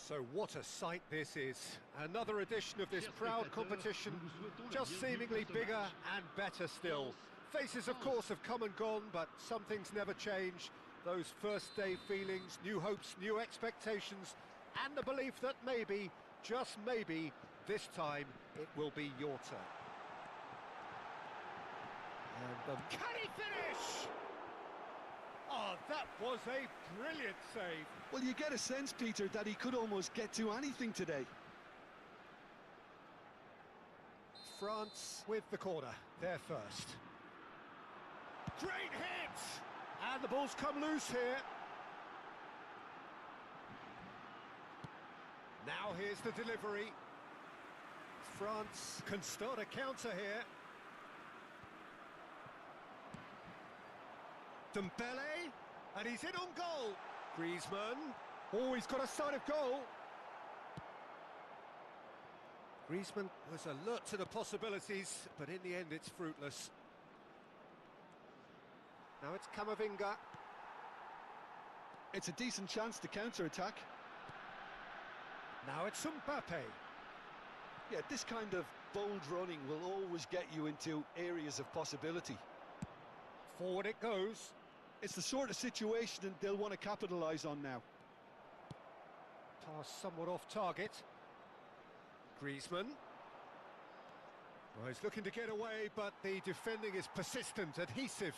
So what a sight this is. Another edition of this proud competition, just seemingly bigger and better still. Faces, of course, have come and gone, but some things never change. Those first day feelings, new hopes, new expectations, and the belief that maybe, just maybe, this time it will be your turn. And can he finish? Oh, that was a brilliant save. Well, you get a sense, Peter, that he could almost get to anything today. France with the corner, they're first. Great hit! And the ball's come loose here. Now here's the delivery. France can start a counter here. Dembele, and he's in on goal. Griezmann, oh, he's got a sight of goal. Griezmann was alert to the possibilities, but in the end it's fruitless. Now it's Camavinga. It's a decent chance to counter-attack. Now it's Mbappe. Yeah, this kind of bold running will always get you into areas of possibility. Forward it goes. It's the sort of situation that they'll want to capitalise on now. Pass somewhat off target. Griezmann. Well, he's looking to get away, but the defending is persistent, adhesive.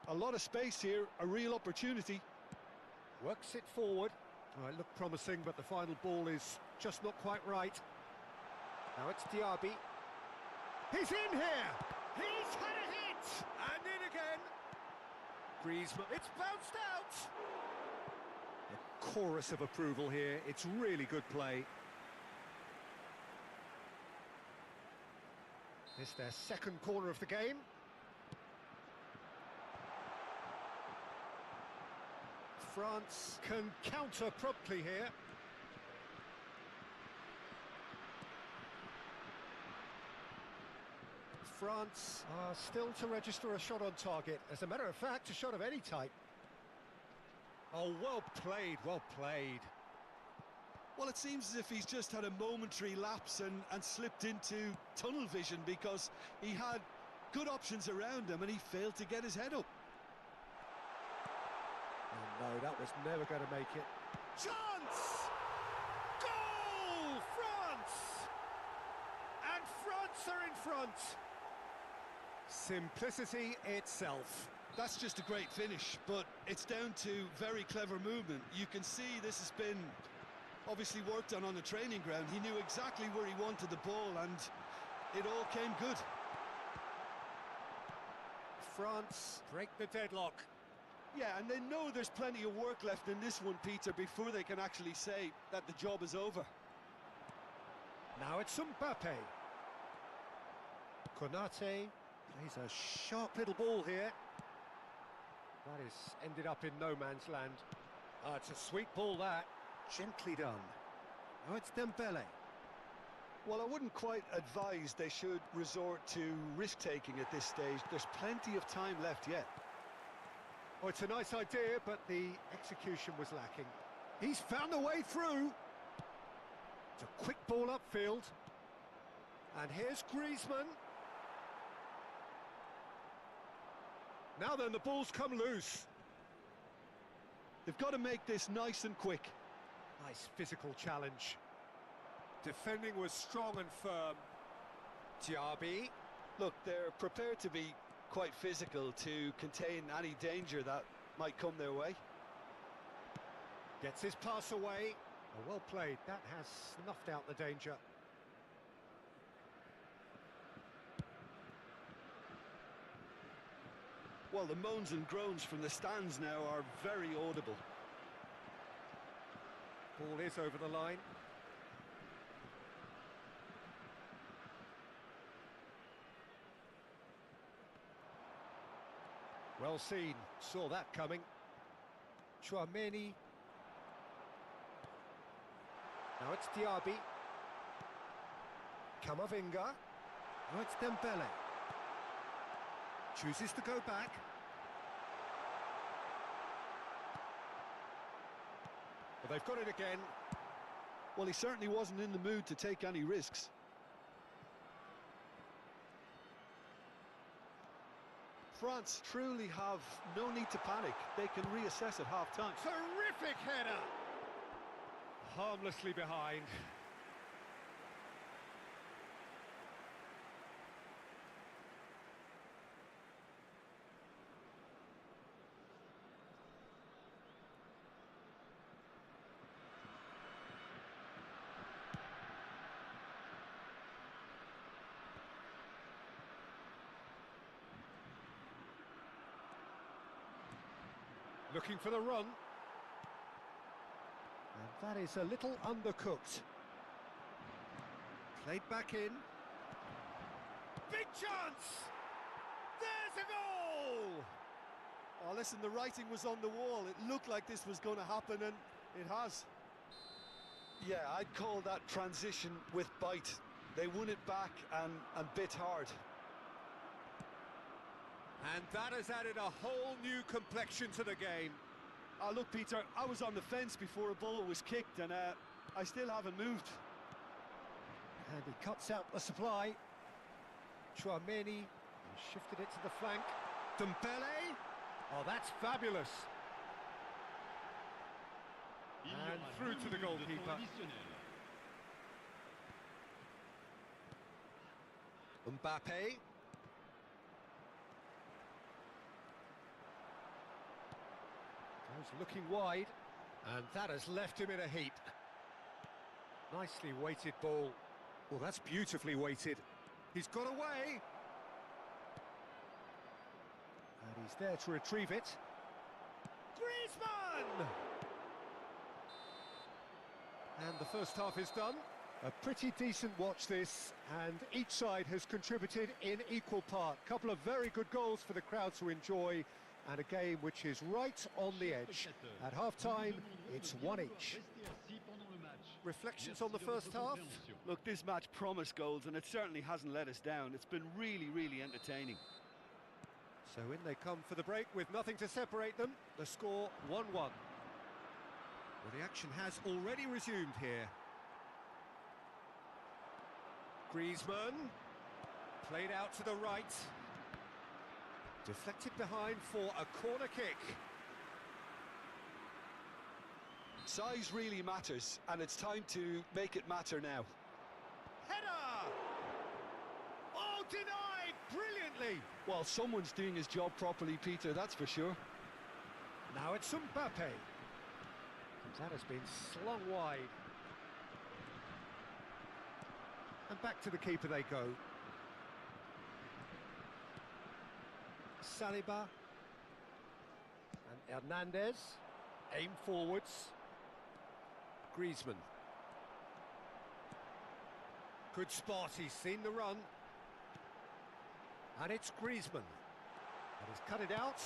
A lot of space here, a real opportunity. Works it forward. Oh, it looked promising, but the final ball is just not quite right. Now it's Diaby. He's in here! He's had a hit! And in again! Griezmann, it's bounced out! A chorus of approval here, it's really good play. It's their second corner of the game. France can counter promptly here. France are still to register a shot on target. As a matter of fact, a shot of any type. Oh, well played, well played. Well, it seems as if he's just had a momentary lapse and slipped into tunnel vision because he had good options around him and he failed to get his head up. Oh, no, that was never going to make it. Chance! Goal! France! And France are in front. Simplicity itself. That's just a great finish, but it's down to very clever movement. You can see this has been obviously worked on the training ground. He knew exactly where he wanted the ball and it all came good. France break the deadlock. Yeah, and they know there's plenty of work left in this one, Peter, before they can actually say that the job is over. Now it's Mbappe. Konate plays a sharp little ball here. That is ended up in no man's land. It's a sweet ball, that. Gently done. Now it's Dembele. Well, I wouldn't quite advise they should resort to risk-taking at this stage. There's plenty of time left yet. Oh, it's a nice idea, but the execution was lacking. He's found a way through. It's a quick ball upfield. And here's Griezmann. Now then, the ball's come loose. They've got to make this nice and quick. Nice physical challenge. Defending was strong and firm. Diaby. Look, they're prepared to be quite physical to contain any danger that might come their way. Gets his pass away. Oh, well played. That has snuffed out the danger. Well, the moans and groans from the stands now are very audible. Ball is over the line. Well seen, saw that coming. Chouameni. Now it's Diaby. Camavinga. Now it's Dembele. Chooses to go back. Well, they've got it again. Well, he certainly wasn't in the mood to take any risks. France truly have no need to panic. They can reassess at half-time. Terrific header! Harmlessly behind. Looking for the run. And that is a little undercooked. Played back in. Big chance! There's a goal! Oh, listen, the writing was on the wall. It looked like this was going to happen, and it has. Yeah, I'd call that transition with bite. They won it back and bit hard. And that has added a whole new complexion to the game. Look, Peter, I was on the fence before a ball was kicked, and I still haven't moved. And he cuts out the supply. Chouameni shifted it to the flank. Dembele. Oh, that's fabulous. And through to the goalkeeper. Mbappe. Goes looking wide, and that has left him in a heap. Nicely weighted ball. Well, that's beautifully weighted. He's got away. And he's there to retrieve it. Griezmann! And the first half is done. A pretty decent watch this, and each side has contributed in equal part. Couple of very good goals for the crowd to enjoy, and a game which is right on the edge. At half-time, it's one each. Reflections on the first half? Look, this match promised goals, and it certainly hasn't let us down. It's been really, really entertaining. So in they come for the break with nothing to separate them. The score 1-1. Well, the action has already resumed here. Griezmann, played out to the right. Deflected behind for a corner kick. Size really matters, and it's time to make it matter now. Header! Oh, denied brilliantly! Well, someone's doing his job properly, Peter, that's for sure. Now it's Mbappe. That has been slung wide. And back to the keeper they go. Saliba. And Hernandez. Aim forwards. Griezmann. Good spot, he's seen the run. And it's Griezmann. And he's cut it out.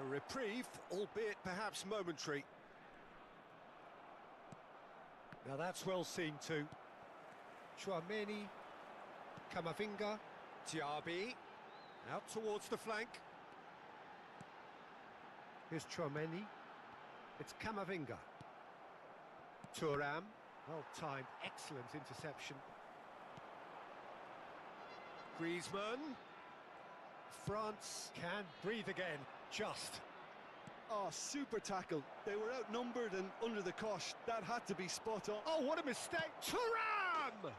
A reprieve, albeit perhaps momentary. Now that's well seen too. Chouameni, Camavinga, Diaby, out towards the flank. Here's Chouameni. It's Camavinga. Thuram, well timed, excellent interception. Griezmann. France can breathe again, just. Oh, super tackle. They were outnumbered and under the cosh. That had to be spot on. Oh, what a mistake. Thuram!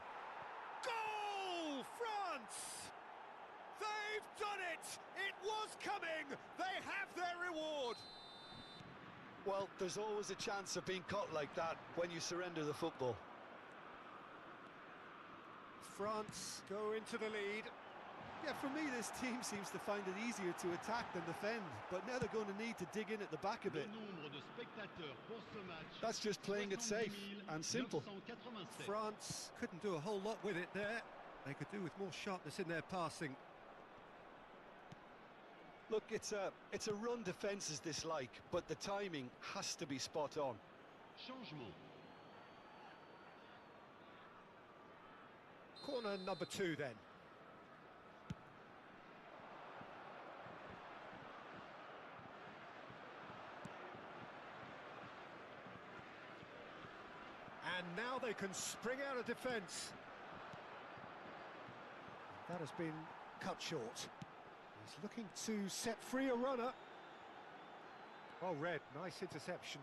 Goal, France! They've done it! It was coming! They have their reward! Well, there's always a chance of being caught like that when you surrender the football. France go into the lead. Yeah, for me, this team seems to find it easier to attack than defend, but now they're going to need to dig in at the back a bit. That's just playing it safe and simple. France couldn't do a whole lot with it there. They could do with more sharpness in their passing. Look, it's a run defence is dislike, but the timing has to be spot on. Corner number 2 then. And now they can spring out of defence. That has been cut short. He's looking to set free a runner. Well read, nice interception.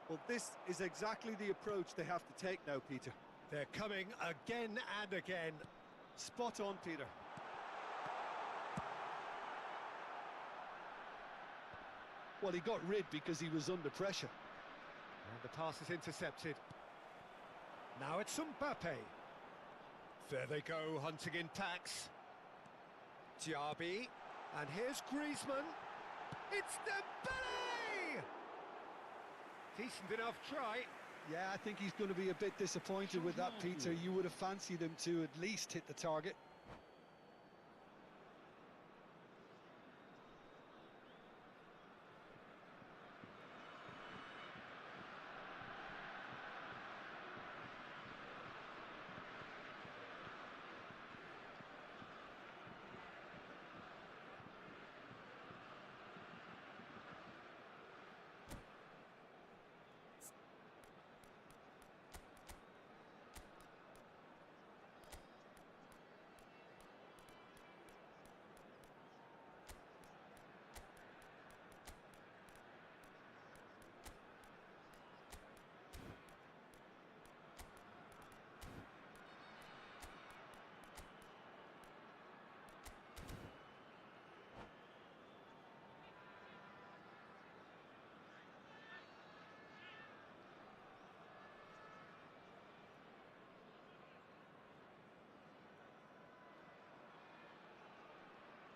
Well, this is exactly the approach they have to take now, Peter. They're coming again and again. Spot on, Peter. Well, he got rid because he was under pressure. And the pass is intercepted. Now it's Mbappe. There they go, hunting in packs. Diaby. And here's Griezmann. It's Dembele! Decent enough try. Yeah, I think he's going to be a bit disappointed with that, Peter. You would have fancied him to at least hit the target.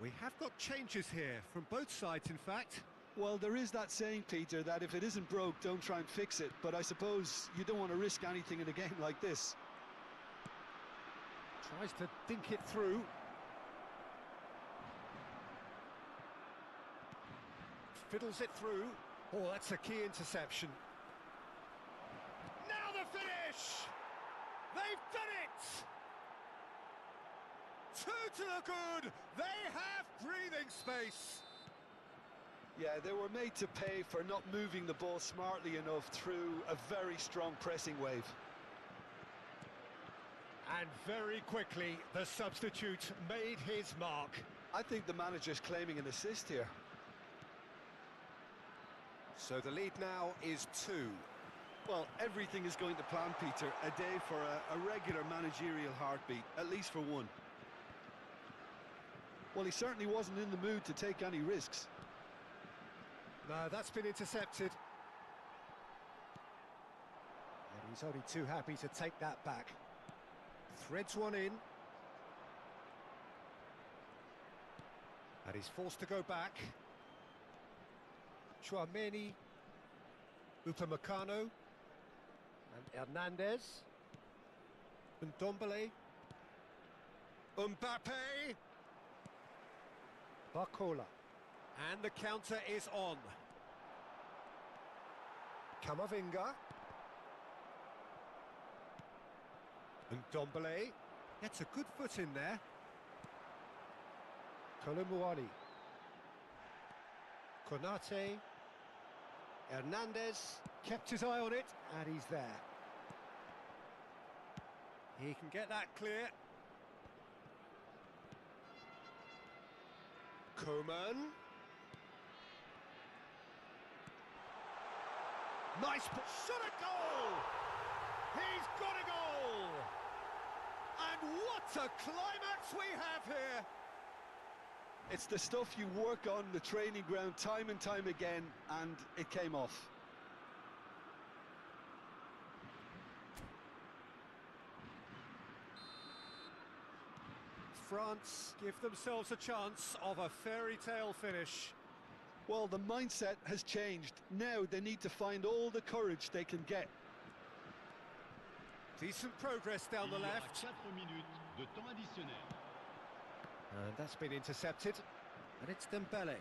We have got changes here, from both sides in fact. Well, there is that saying, Peter, that if it isn't broke, don't try and fix it. But I suppose you don't want to risk anything in a game like this. Tries to dink it through. Fiddles it through. Oh, that's a key interception. Now the finish! They've done it! Two to the good! They have breathing space! Yeah, they were made to pay for not moving the ball smartly enough through a very strong pressing wave. And very quickly, the substitute made his mark. I think the manager's claiming an assist here. So the lead now is 2. Well, everything is going to plan, Peter. A day for a regular managerial heartbeat, at least for one. Well, he certainly wasn't in the mood to take any risks. No, that's been intercepted. And he's only too happy to take that back. Threads one in. And he's forced to go back. Chouameni, Upamecano, and Hernandez, and Ndombele, Mbappe, Barcola, and the counter is on. Camavinga, and Ndombele gets a good foot in there. Kolumuani, Konate, Hernandez kept his eye on it, and he's there. He can get that clear. Coman. Nice shot at goal! He's got a goal! And what a climax we have here! It's the stuff you work on the training ground time and time again, and it came off. France give themselves a chance of a fairy tale finish. Well, the mindset has changed. Now they need to find all the courage they can get. Decent progress down the left. And that's been intercepted. And it's Dembele.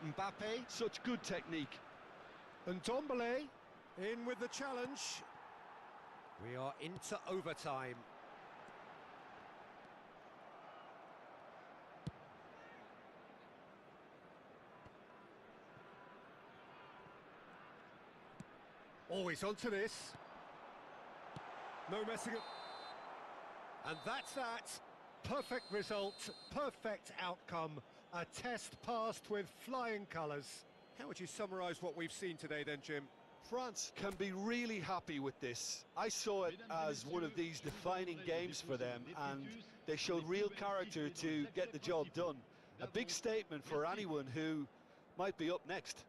Mbappe. Such good technique. And Ndombele in with the challenge. We are into overtime. Always onto this. No messing up. And that's that. Perfect result, perfect outcome. A test passed with flying colours. How would you summarise what we've seen today then, Jim? France can be really happy with this. I saw it as one of these defining games for them, and they showed real character to get the job done. A big statement for anyone who might be up next.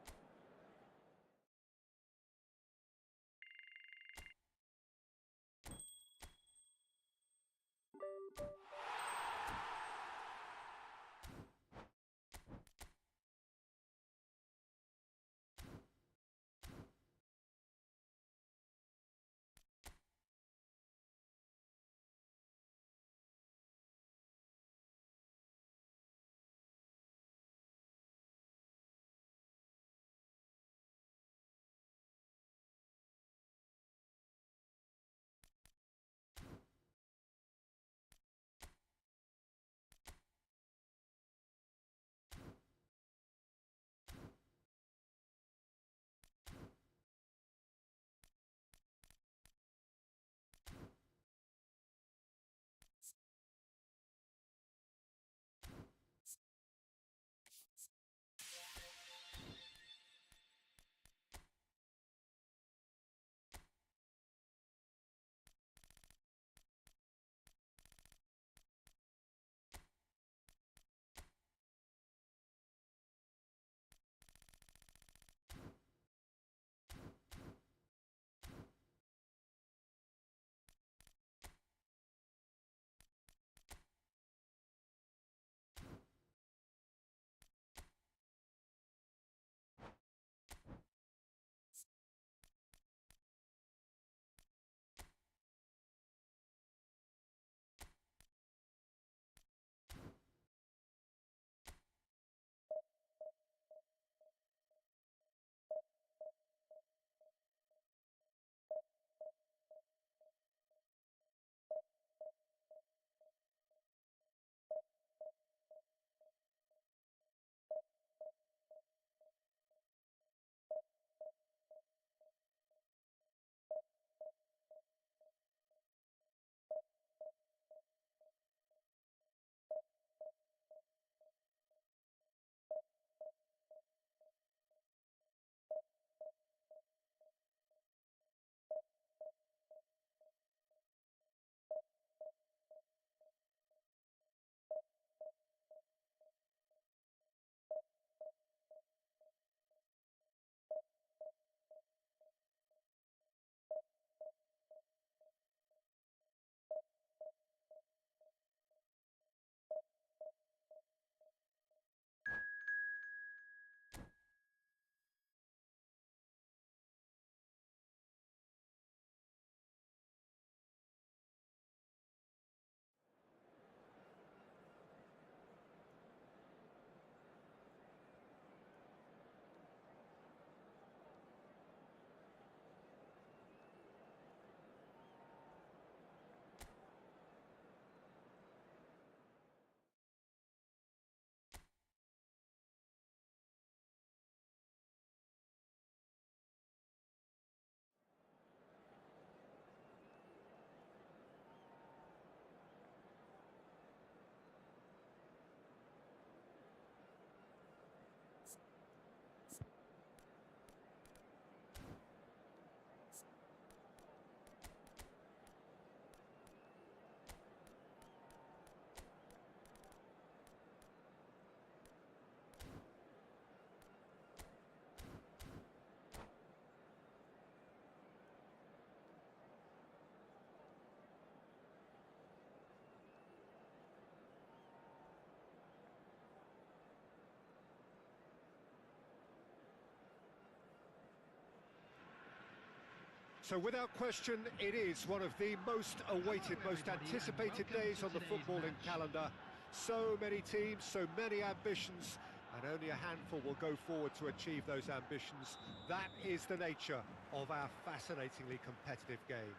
So without question, it is one of the most awaited, most anticipated days on the footballing calendar. So many teams, so many ambitions, and only a handful will go forward to achieve those ambitions. That is the nature of our fascinatingly competitive game.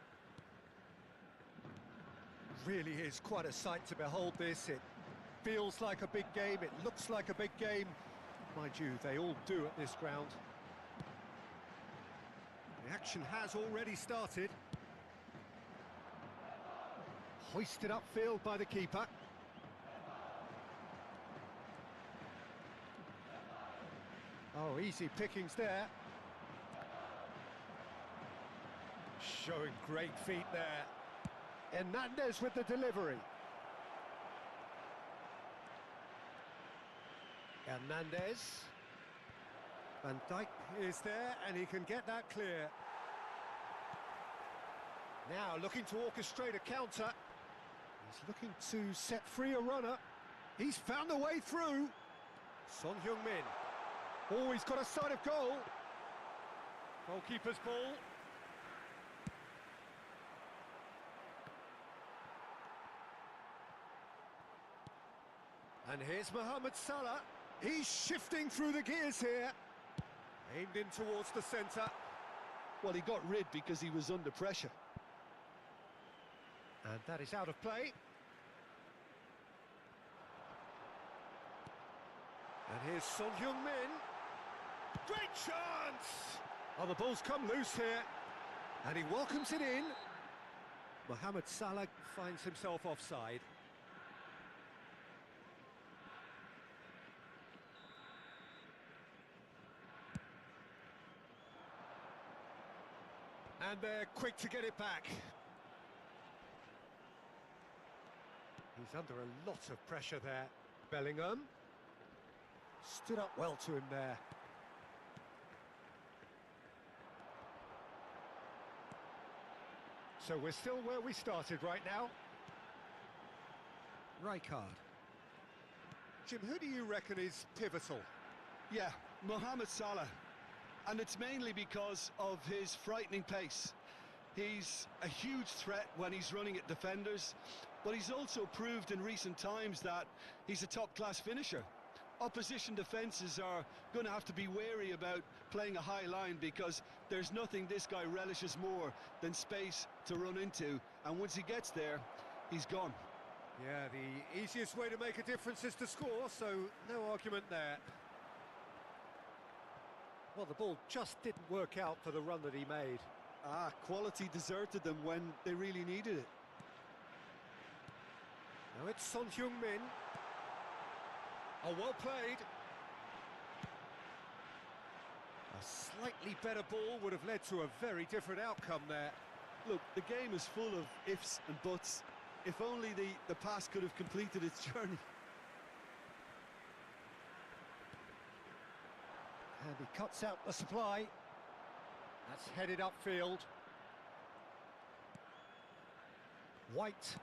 Really is quite a sight to behold this. It feels like a big game, it looks like a big game. Mind you, they all do at this ground. The action has already started. Hoisted upfield by the keeper. Oh, easy pickings there. Showing great feet there. Hernandez with the delivery. Hernandez. Van Dijk is there, and he can get that clear. Now looking to orchestrate a counter. He's looking to set free a runner. He's found a way through. Son Heung-min. Oh, he's got a sight of goal. Goalkeeper's ball. And here's Mohamed Salah. He's shifting through the gears here. Aimed in towards the centre. Well, he got rid because he was under pressure. And that is out of play. And here's Son Heung-min. Great chance! Oh, the ball's come loose here. And he welcomes it in. Mohamed Salah finds himself offside. And they're quick to get it back. He's under a lot of pressure there. Bellingham. Stood up well to him there. So we're still where we started right now. Rijkaard. Jim, who do you reckon is pivotal? Yeah, Mohamed Salah. And it's mainly because of his frightening pace. He's a huge threat when he's running at defenders, but he's also proved in recent times that he's a top-class finisher. Opposition defences are going to have to be wary about playing a high line because there's nothing this guy relishes more than space to run into, and once he gets there, he's gone. Yeah, the easiest way to make a difference is to score, so no argument there. Well, the ball just didn't work out for the run that he made. Quality deserted them when they really needed it. Now it's Son Heung-min. Oh, well played. A slightly better ball would have led to a very different outcome there. Look, the game is full of ifs and buts. If only the pass could have completed its journey. And he cuts out the supply. That's headed upfield. White.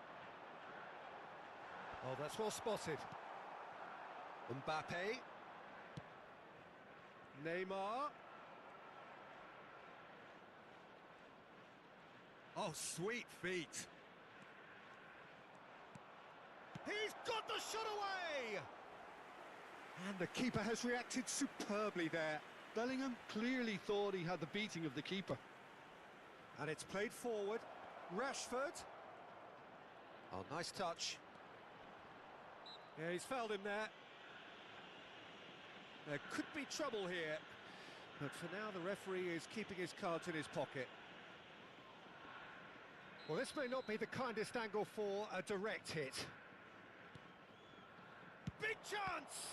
Oh, that's well spotted. Mbappe. Neymar. Oh, sweet feet. He's got the shot away! And the keeper has reacted superbly there. Bellingham clearly thought he had the beating of the keeper. And it's played forward. Rashford. Oh, nice touch. Yeah, he's fouled him there. There could be trouble here. But for now, the referee is keeping his cards in his pocket. Well, this may not be the kindest angle for a direct hit. Big chance!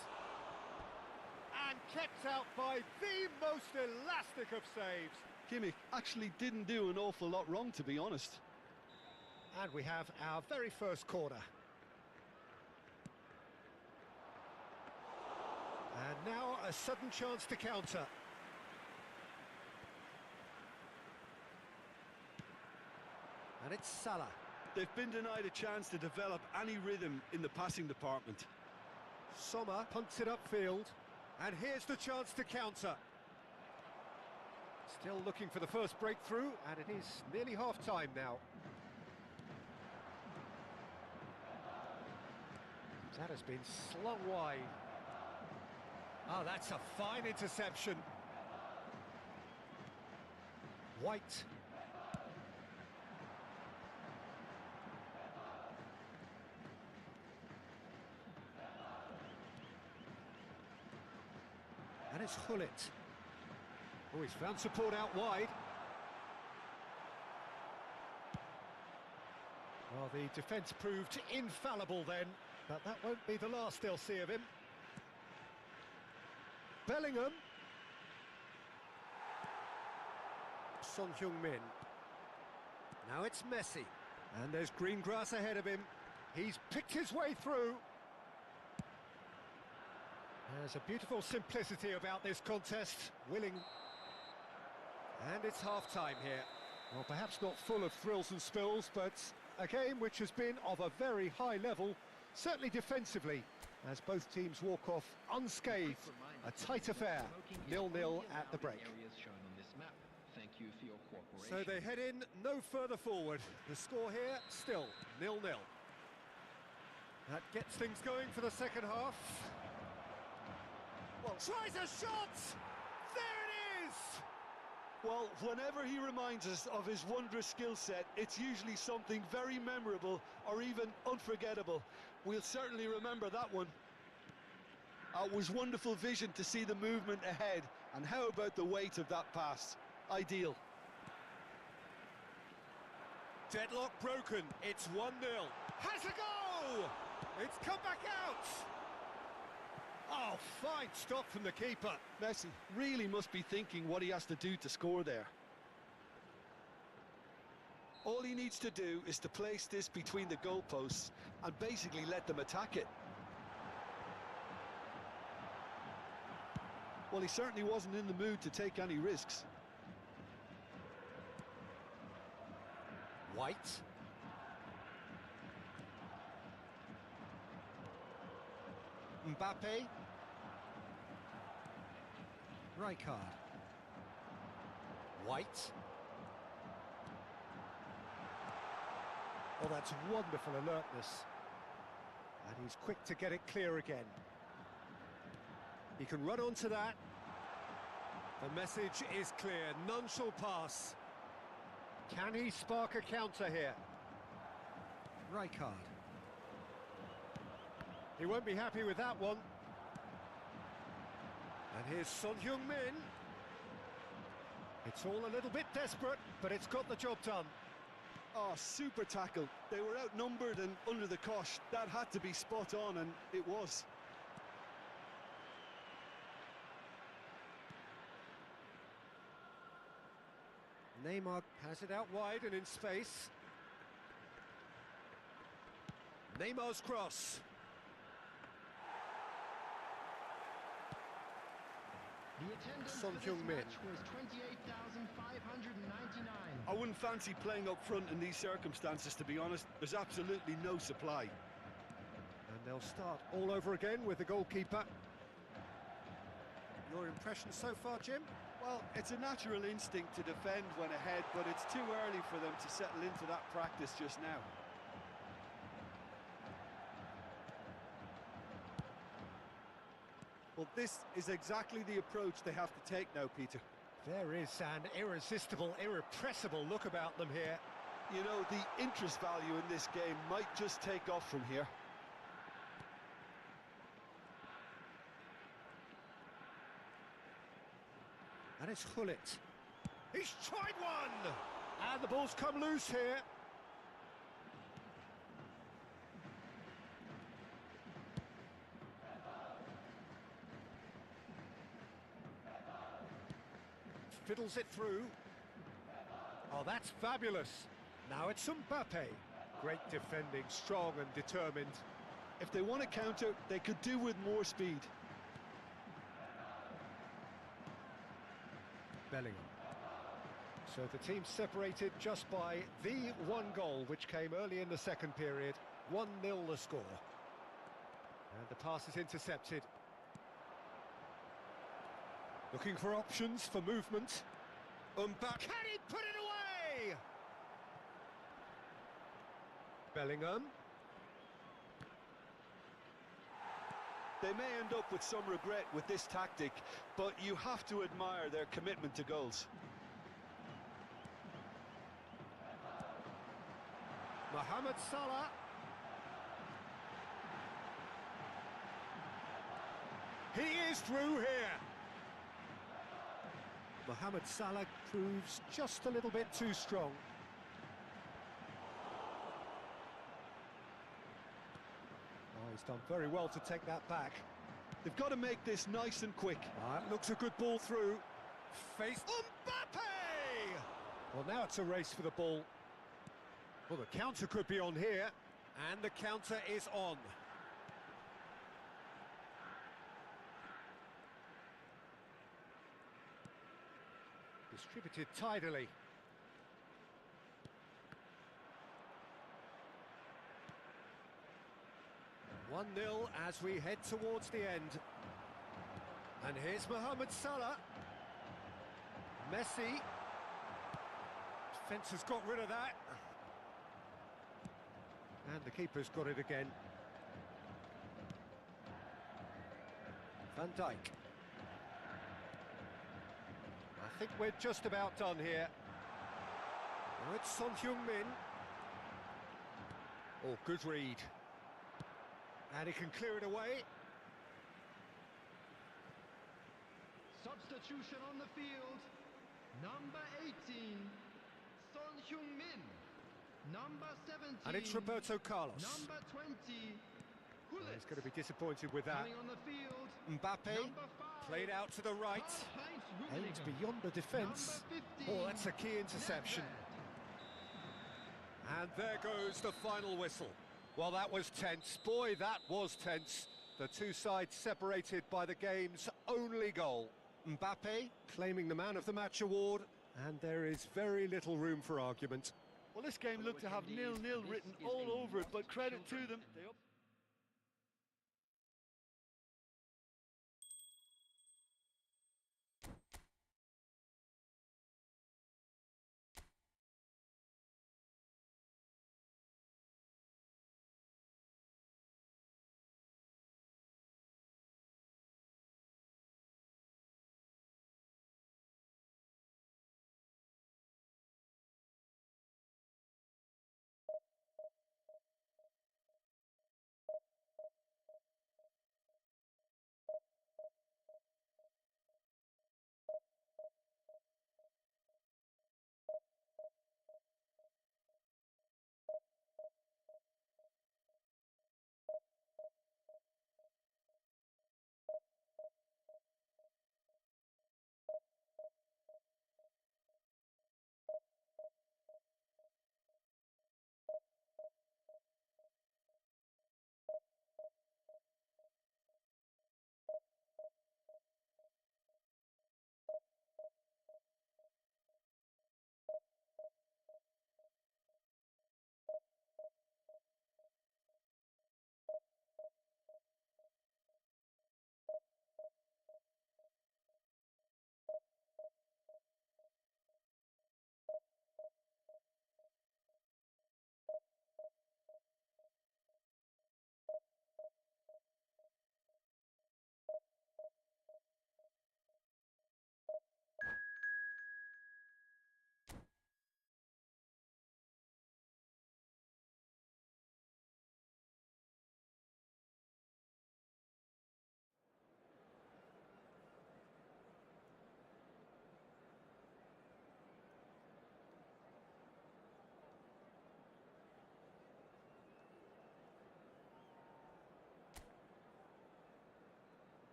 And kept out by the most elastic of saves. Kimmich actually didn't do an awful lot wrong, to be honest. And we have our very first corner. And now a sudden chance to counter. And it's Salah. They've been denied a chance to develop any rhythm in the passing department. Sommer punts it upfield. And here's the chance to counter. Still looking for the first breakthrough, and it is nearly half-time now. That has been slung wide. Oh, that's a fine interception. White. And it's Hullet. Oh, he's found support out wide. The defence proved infallible then, but that won't be the last they'll see of him. Bellingham. Son Heung-min. Now it's Messi. And there's green grass ahead of him. He's picked his way through. There's a beautiful simplicity about this contest. Willing. And it's half-time here. Well, perhaps not full of thrills and spills, but a game which has been of a very high level, certainly defensively, as both teams walk off unscathed. A tight affair, 0-0 at the break. So they head in no further forward. The score here, still 0-0. That gets things going for the second half. Well, tries a shot! There it is! Well, whenever he reminds us of his wondrous skill set, it's usually something very memorable or even unforgettable. We'll certainly remember that one. It was wonderful vision to see the movement ahead, and how about the weight of that pass? Ideal. Deadlock broken, it's 1-0. Has a go! It's come back out! Oh, fine stop from the keeper. Messi really must be thinking what he has to do to score there. All he needs to do is to place this between the goalposts and basically let them attack it. Well, he certainly wasn't in the mood to take any risks. White. Mbappe. Rijkaard. White. Oh, that's wonderful alertness. And he's quick to get it clear again. He can run onto that. The message is clear, none shall pass. Can he spark a counter here? Rijkaard. He won't be happy with that one. And here's Son Heung-min. It's all a little bit desperate, but it's got the job done. Oh, super tackle. They were outnumbered and under the cosh. That had to be spot on, and it was. Neymar has it out wide and in space. Neymar's cross. Son Heung-min. I wouldn't fancy playing up front in these circumstances, to be honest. There's absolutely no supply. And they'll start all over again with the goalkeeper. Your impression so far, Jim? Well, it's a natural instinct to defend when ahead, but it's too early for them to settle into that practice just now. Well, this is exactly the approach they have to take now, Peter. There is an irresistible, irrepressible look about them here. You know, the interest value in this game might just take off from here. And it's Hullet. He's tried one! And the ball's come loose here. Fiddles it through. Oh, that's fabulous. Now it's Mbappe. Great defending, strong and determined. If they want to counter, they could do with more speed. Bellingham. So the team separated just by the one goal, which came early in the second period. 1-0 the score. And the pass is intercepted. Looking for options for movement. Mbappe. Can he put it away? Bellingham. They may end up with some regret with this tactic, but you have to admire their commitment to goals. Mohamed Salah. He is through here. Mohamed Salah proves just a little bit too strong. He's done very well to take that back. They've got to make this nice and quick. That looks a good ball through. Face Mbappe! Well, now it's a race for the ball. Well, the counter could be on here, and the counter is on. Distributed tidily. One 0 as we head towards the end. And here's Mohamed Salah. Messi. Defence has got rid of that. And the keeper's got it again. Van Dijk. I think we're just about done here. Oh, it's Son Heung-min. Oh, good read. And he can clear it away. Substitution on the field. Number 18, Son Heung-min. Number 17. And it's Roberto Carlos. Number 20, He's going to be disappointed with that. Coming on the field. Mbappe, Number 5, played out to the right. Aims beyond the defence. Oh, that's a key interception. And there goes the final whistle. Well, that was tense. Boy, that was tense. The two sides separated by the game's only goal. Mbappe claiming the Man of the Match award, and there is very little room for argument. Well, this game looked to have 0-0 written all over it, but credit to them.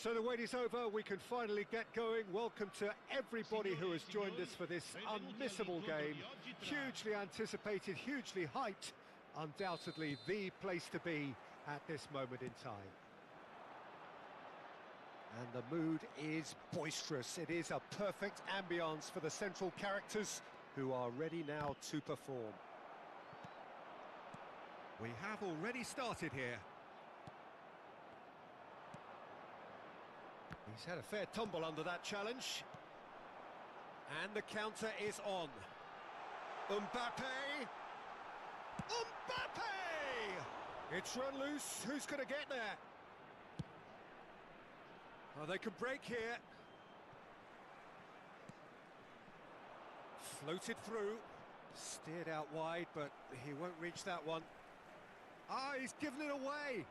So the wait is over, we can finally get going. Welcome to everybody who has joined us for this unmissable game. Hugely anticipated, hugely hyped. Undoubtedly the place to be at this moment in time. And the mood is boisterous. It is a perfect ambience for the central characters who are ready now to perform. We have already started here. He's had a fair tumble under that challenge. And the counter is on. Mbappe! Mbappe! It's run loose. Who's going to get there? Oh, they can break here. Floated through. Steered out wide, but he won't reach that one. Ah, he's given it away.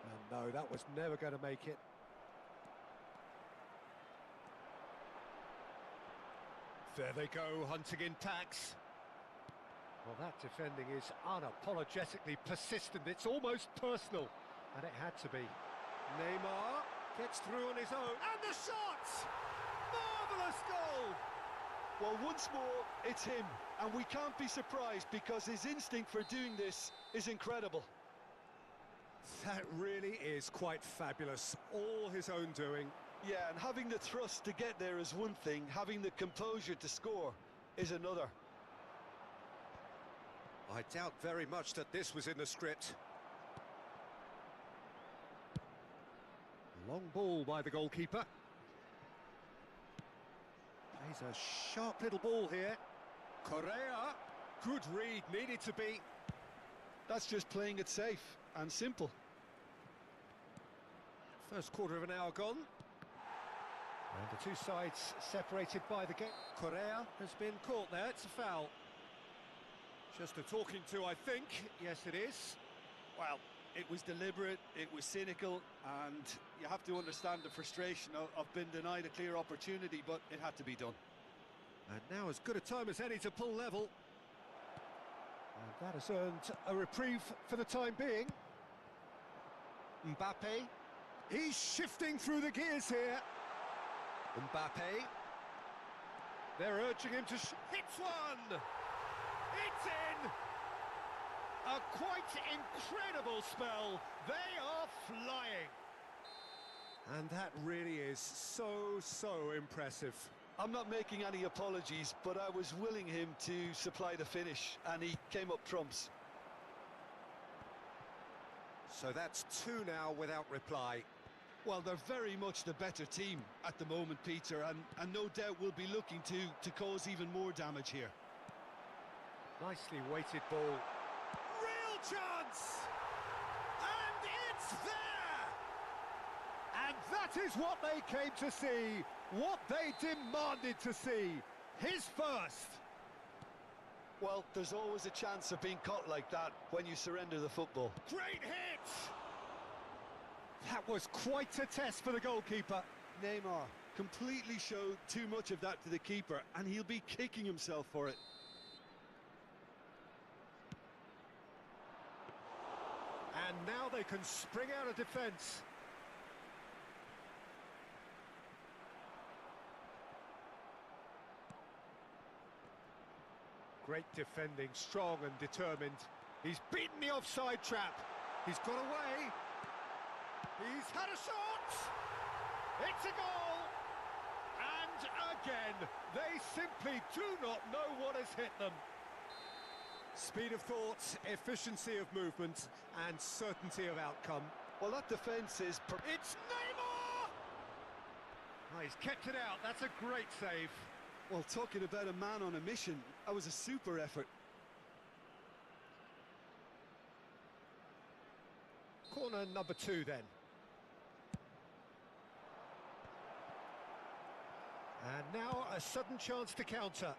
And no, that was never going to make it. There they go, hunting in packs. Well, that defending is unapologetically persistent. It's almost personal, and it had to be. Neymar gets through on his own, and the shot! Marvellous goal! Well, once more, it's him, and we can't be surprised because his instinct for doing this is incredible. That really is quite fabulous. All his own doing. Yeah, and having the thrust to get there is one thing, having the composure to score is another. I doubt very much that this was in the script. Long ball by the goalkeeper. Plays a sharp little ball here. Correa, good read, needed to be. That's just playing it safe and simple. First quarter of an hour gone. And the two sides separated by the gate. Correa has been caught there, it's a foul. Just a talking to, I think. Yes, it is. Well, it was deliberate, it was cynical, and you have to understand the frustration of being denied a clear opportunity, but it had to be done. And now as good a time as any to pull level. And that has earned a reprieve for the time being. Mbappe. He's shifting through the gears here. Mbappe. They're urging him to hits one! It's in! A quite incredible spell. They are flying. And that really is so impressive. I'm not making any apologies, but I was willing him to supply the finish, and he came up trumps. So that's two now without reply. Well, they're very much the better team at the moment, Peter, and no doubt we'll be looking to cause even more damage here. Nicely weighted ball. Real chance! And it's there! And that is what they came to see, what they demanded to see. His first. Well, there's always a chance of being caught like that when you surrender the football. Great hit! That was quite a test for the goalkeeper. Neymar completely showed too much of that to the keeper, and he'll be kicking himself for it. And now they can spring out of defence. Great defending, strong and determined. He's beaten the offside trap. He's got away. He's had a shot. It's a goal. And again, they simply do not know what has hit them. Speed of thought, efficiency of movement, and certainty of outcome. Well, that defence is... It's Neymar! Oh, he's kept it out. That's a great save. Well, talking about a man on a mission, that was a super effort. Corner number 2 then. And now a sudden chance to counter.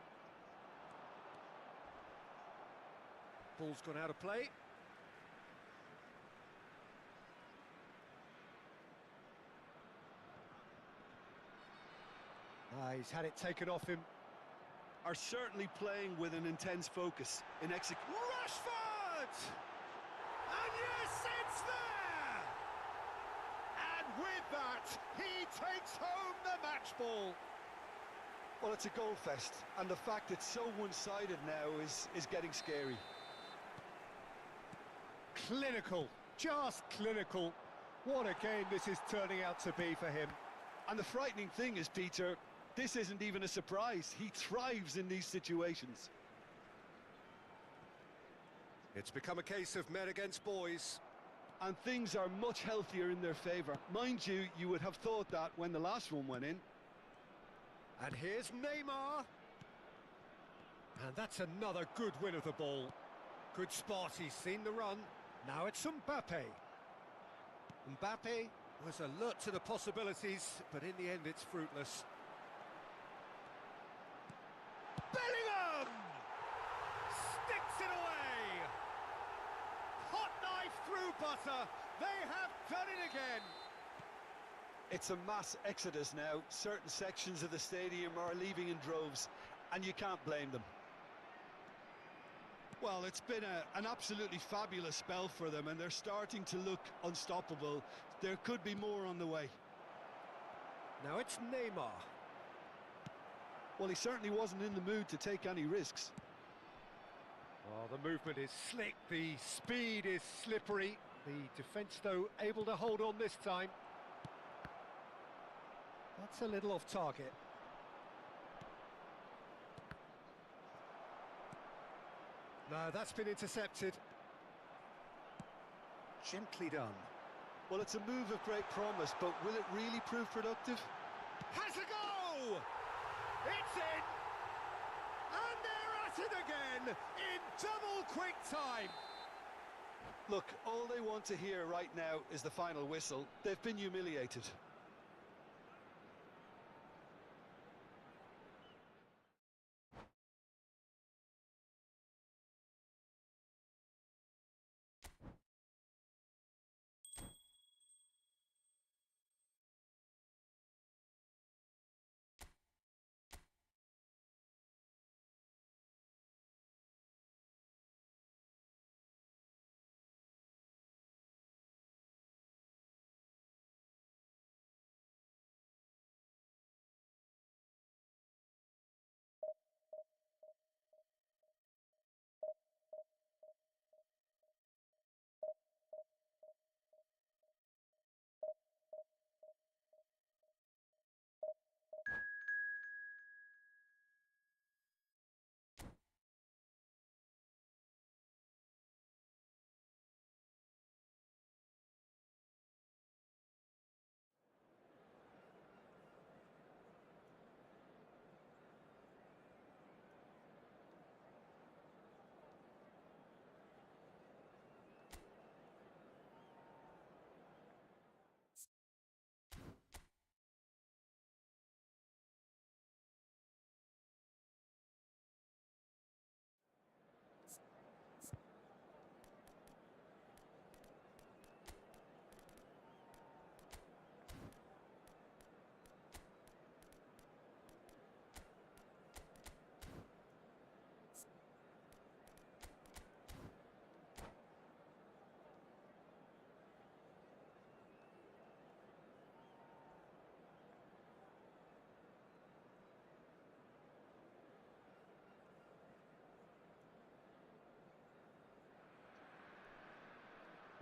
Ball's gone out of play. He's had it taken off him. Are certainly playing with an intense focus in execution. Rashford! And yes, it's there! And with that, he takes home the match ball. Well, it's a goal fest, and the fact it's so one-sided now is getting scary. Clinical, just clinical. What a game this is turning out to be for him. And the frightening thing is, Peter, this isn't even a surprise. He thrives in these situations. It's become a case of men against boys. And things are much healthier in their favour. Mind you, you would have thought that when the last one went in. And here's Neymar. And that's another good win of the ball. Good spot, he's seen the run. Now it's Mbappe. Mbappe was alert to the possibilities, but in the end it's fruitless. Bellingham! Sticks it away! Hot knife through butter. They have done it again. It's a mass exodus now. Certain sections of the stadium are leaving in droves, and you can't blame them. Well, it's been an absolutely fabulous spell for them, and they're starting to look unstoppable. There could be more on the way. Now it's Neymar. Well, he certainly wasn't in the mood to take any risks. Oh, the movement is slick, the speed is slippery. The defence, though, able to hold on this time. That's a little off target. No, that's been intercepted. Gently done. Well, it's a move of great promise, but will it really prove productive? Has a go! It's in! And they're at it again in double quick time. Look, all they want to hear right now is the final whistle. They've been humiliated.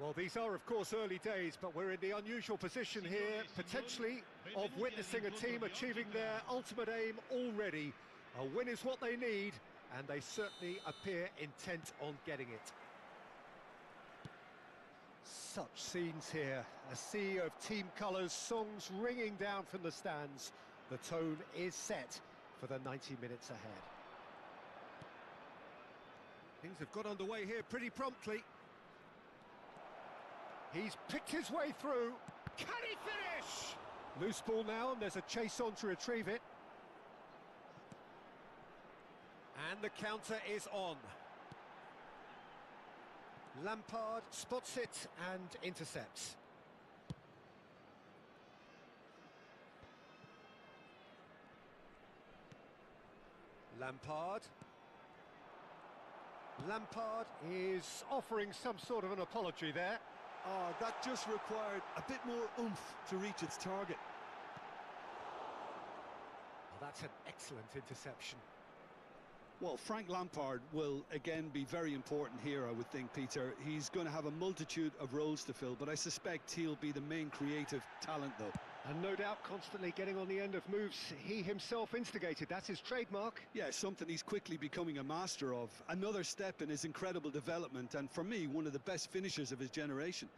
Well, these are, of course, early days, but we're in the unusual position here, potentially, of witnessing a team achieving their ultimate aim already. A win is what they need, and they certainly appear intent on getting it. Such scenes here, a sea of team colours, songs ringing down from the stands. The tone is set for the 90 minutes ahead. Things have got underway here pretty promptly. He's picked his way through. Can he finish? Loose ball now, and there's a chase on to retrieve it. And the counter is on. Lampard spots it and intercepts. Lampard is offering some sort of an apology there. Oh, that just required a bit more oomph to reach its target. Well, that's an excellent interception. Well, Frank Lampard will again be very important here, I would think, Peter. He's going to have a multitude of roles to fill, but I suspect he'll be the main creative talent, though. And no doubt constantly getting on the end of moves he himself instigated. That's his trademark. Yeah, something he's quickly becoming a master of. Another step in his incredible development, and for me, one of the best finishers of his generation.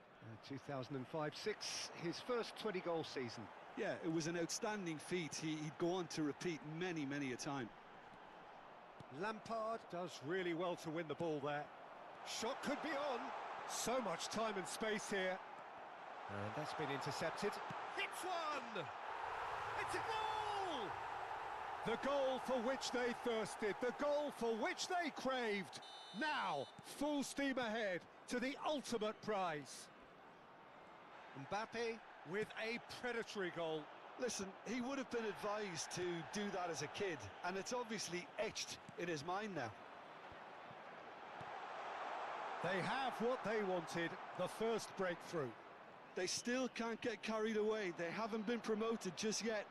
2005-06, his first 20-goal season. Yeah, it was an outstanding feat. He'd go on to repeat many, many a time. Lampard does really well to win the ball there. Shot could be on. So much time and space here. And that's been intercepted. Hits one! It's a goal! The goal for which they thirsted, the goal for which they craved. Now, full steam ahead to the ultimate prize. Mbappe with a predatory goal. Listen, he would have been advised to do that as a kid, and it's obviously etched in his mind now. They have what they wanted, the first breakthrough. They still can't get carried away. They haven't been promoted just yet.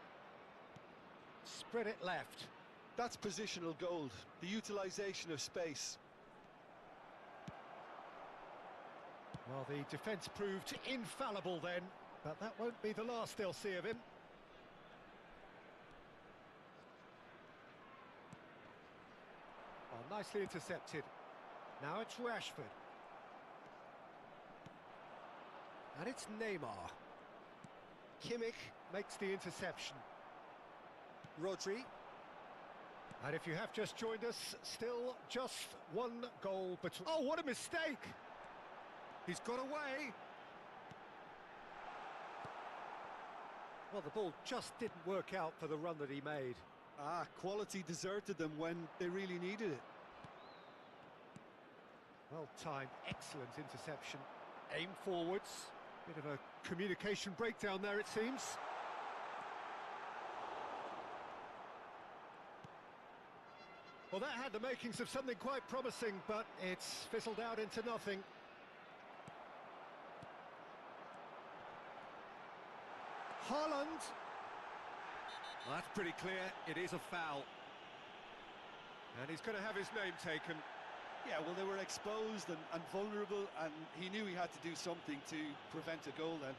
Spread it left. That's positional gold, the utilisation of space. Well, the defence proved infallible then, but that won't be the last they'll see of him. Oh, nicely intercepted. Now it's Rashford. And it's Neymar. Kimmich makes the interception. Rodri. And if you have just joined us, still just one goal between... Oh, what a mistake! He's got away. Well, the ball just didn't work out for the run that he made. Quality deserted them when they really needed it. Well timed, excellent interception. Aim forwards. Bit of a communication breakdown there, it seems. Well, that had the makings of something quite promising, but it's fizzled out into nothing. Haaland. Well, that's pretty clear. It is a foul. And he's going to have his name taken. Yeah, well, they were exposed and vulnerable, and he knew he had to do something to prevent a goal then.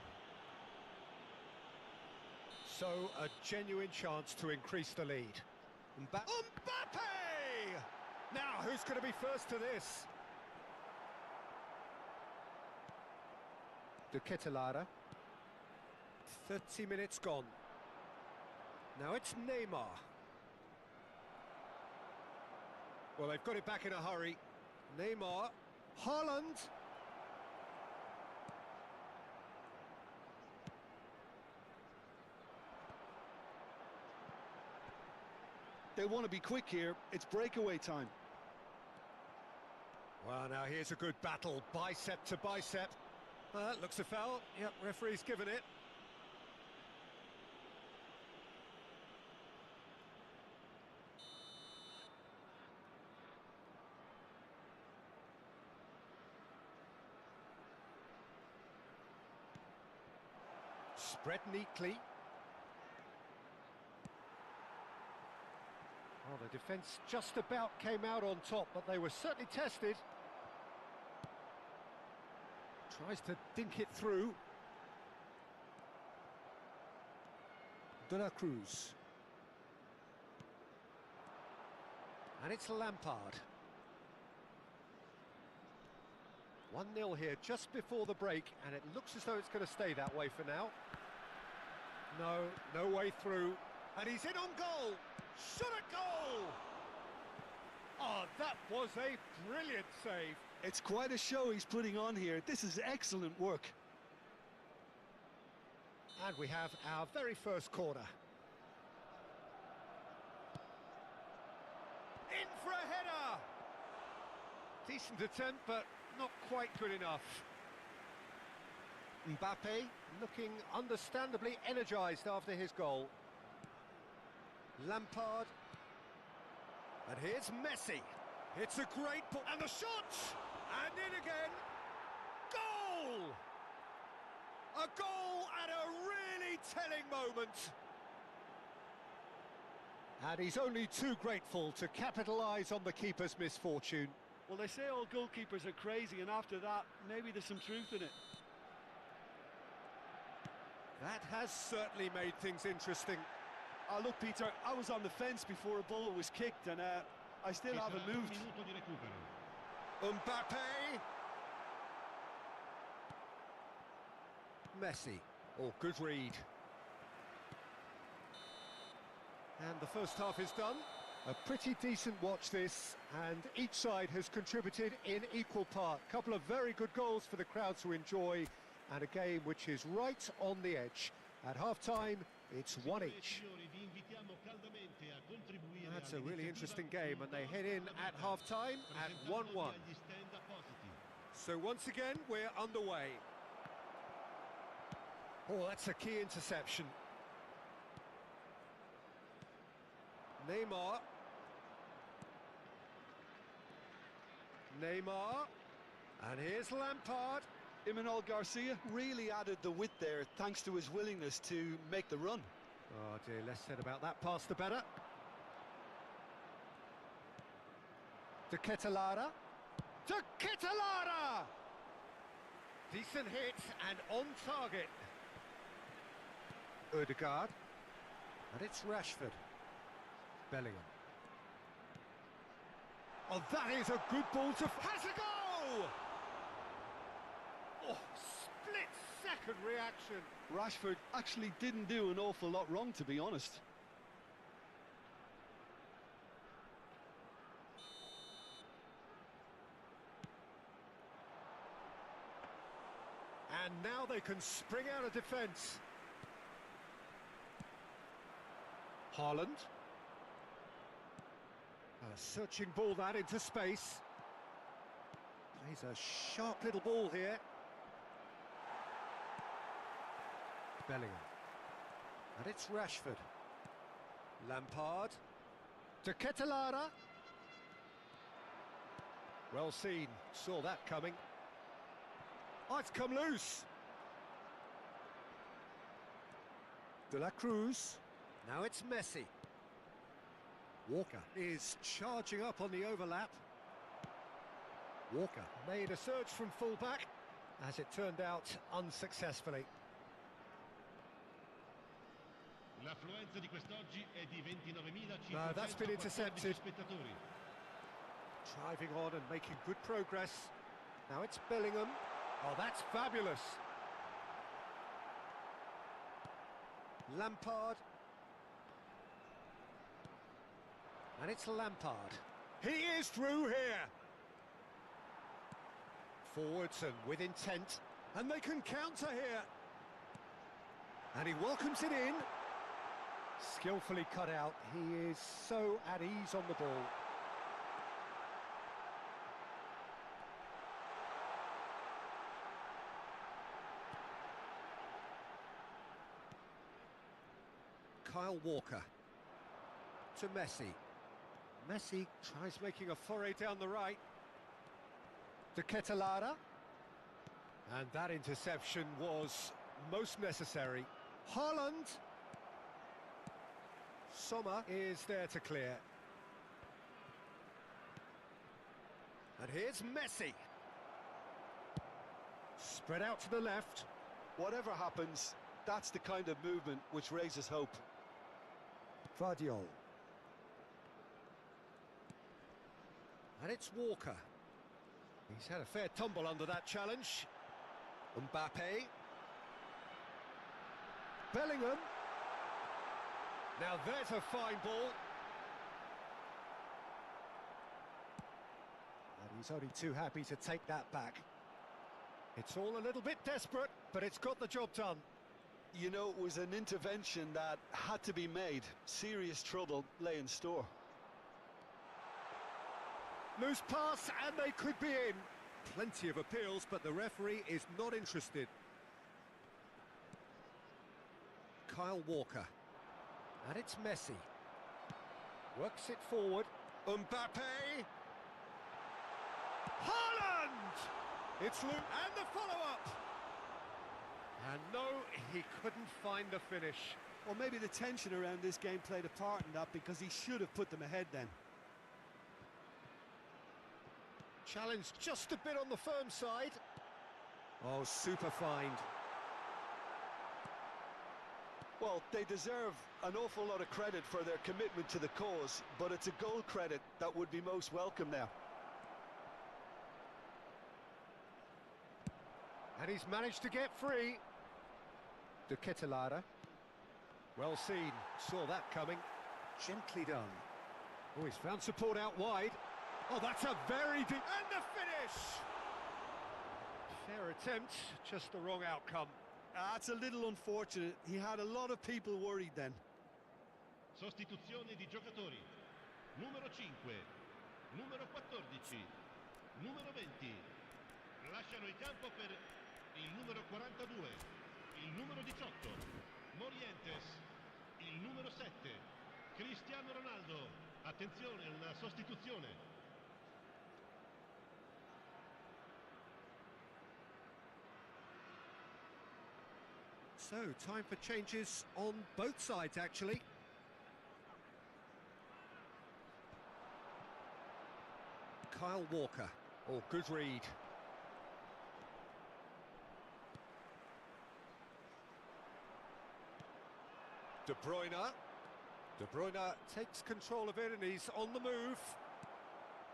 So, a genuine chance to increase the lead. Mbappe! Now, who's going to be first to this? De Ketelaere. 30 minutes gone. Now it's Neymar. Well, they've got it back in a hurry. Neymar. Haaland. They want to be quick here. It's breakaway time. Well, now here's a good battle, bicep to bicep. That looks a foul. Yep, referee's given it. Spread neatly. Well, the defence just about came out on top, but they were certainly tested. Tries to dink it through. De la Cruz. And it's Lampard. 1-0 here just before the break, and it looks as though it's going to stay that way for now. No way through. And he's in on goal. Shot at goal! Oh, that was a brilliant save. It's quite a show he's putting on here. This is excellent work. And we have our very first corner. In for a header! Decent attempt, but not quite good enough. Mbappe looking understandably energised after his goal. Lampard. And here's Messi. It's a great ball. And the shot! And in again. Goal! A goal at a really telling moment. And he's only too grateful to capitalise on the keeper's misfortune. Well, they say all goalkeepers are crazy, and after that, maybe there's some truth in it. That has certainly made things interesting. Look, Peter, I was on the fence before a ball was kicked, and I still haven't moved. Mbappe. Messi. Oh, good read. And the first half is done. A pretty decent watch this, and each side has contributed in equal part. Couple of very good goals for the crowd to enjoy, and a game which is right on the edge. At half-time, it's one each. That's a really interesting game, and they head in at half-time at 1-1. So once again, we're underway. Oh, that's a key interception. Neymar. And here's Lampard. Imanol Garcia really added the width there thanks to his willingness to make the run. Oh dear, less said about that pass the better. To Ketelada. Decent hit and on target. Odegaard. And it's Rashford. Bellingham. Oh, that is a good ball to... Has a goal! Oh, split-second reaction. Rashford actually didn't do an awful lot wrong, to be honest. And now they can spring out of defence. Haaland. A searching ball that into space. Plays a sharp little ball here. Bellingham. And it's Rashford. Lampard. To Ketelada. Well seen. Saw that coming. Oh, it's come loose. De la Cruz. Now it's Messi. Walker is charging up on the overlap. Walker made a surge from fullback, as it turned out unsuccessfully. No, that's been intercepted. Driving on and making good progress. Now it's Bellingham. Oh, that's fabulous. Lampard. And it's Lampard. He is through here. Forwards and with intent. And they can counter here. And he welcomes it in. Skillfully cut out. He is so at ease on the ball. Kyle Walker. To Messi. Messi tries making a foray down the right. To Ketelada. And that interception was most necessary. Haaland. Sommer is there to clear. And here's Messi. Spread out to the left. Whatever happens, that's the kind of movement which raises hope. Vardiol. And it's Walker. He's had a fair tumble under that challenge. Mbappe. Bellingham. Now there's a fine ball. And he's only too happy to take that back. It's all a little bit desperate, but it's got the job done. You know, it was an intervention that had to be made. Serious trouble lay in store. Loose pass, and they could be in. Plenty of appeals, but the referee is not interested. Kyle Walker. And it's Messi. Works it forward. Mbappe. Haaland! It's Luke, and the follow-up. And no, he couldn't find the finish. Or maybe the tension around this game played a part in that, because he should have put them ahead then. Challenged just a bit on the firm side. Oh, super find. Well, they deserve an awful lot of credit for their commitment to the cause, but it's a goal credit that would be most welcome now. And he's managed to get free. De Ketelada. Well seen, saw that coming. Gently done. Oh, he's found support out wide. Oh, that's a very deep... And the finish! Fair attempt, just the wrong outcome. That's a little unfortunate. He had a lot of people worried then. Sostituzione di giocatori. Numero 5, numero 14, numero 20. Lasciano il campo per il numero 42, il numero 18, Morientes, il numero 7, Cristiano Ronaldo. Attenzione, una sostituzione. So, time for changes on both sides, actually. Kyle Walker. Oh, good read. De Bruyne. De Bruyne takes control of it and he's on the move.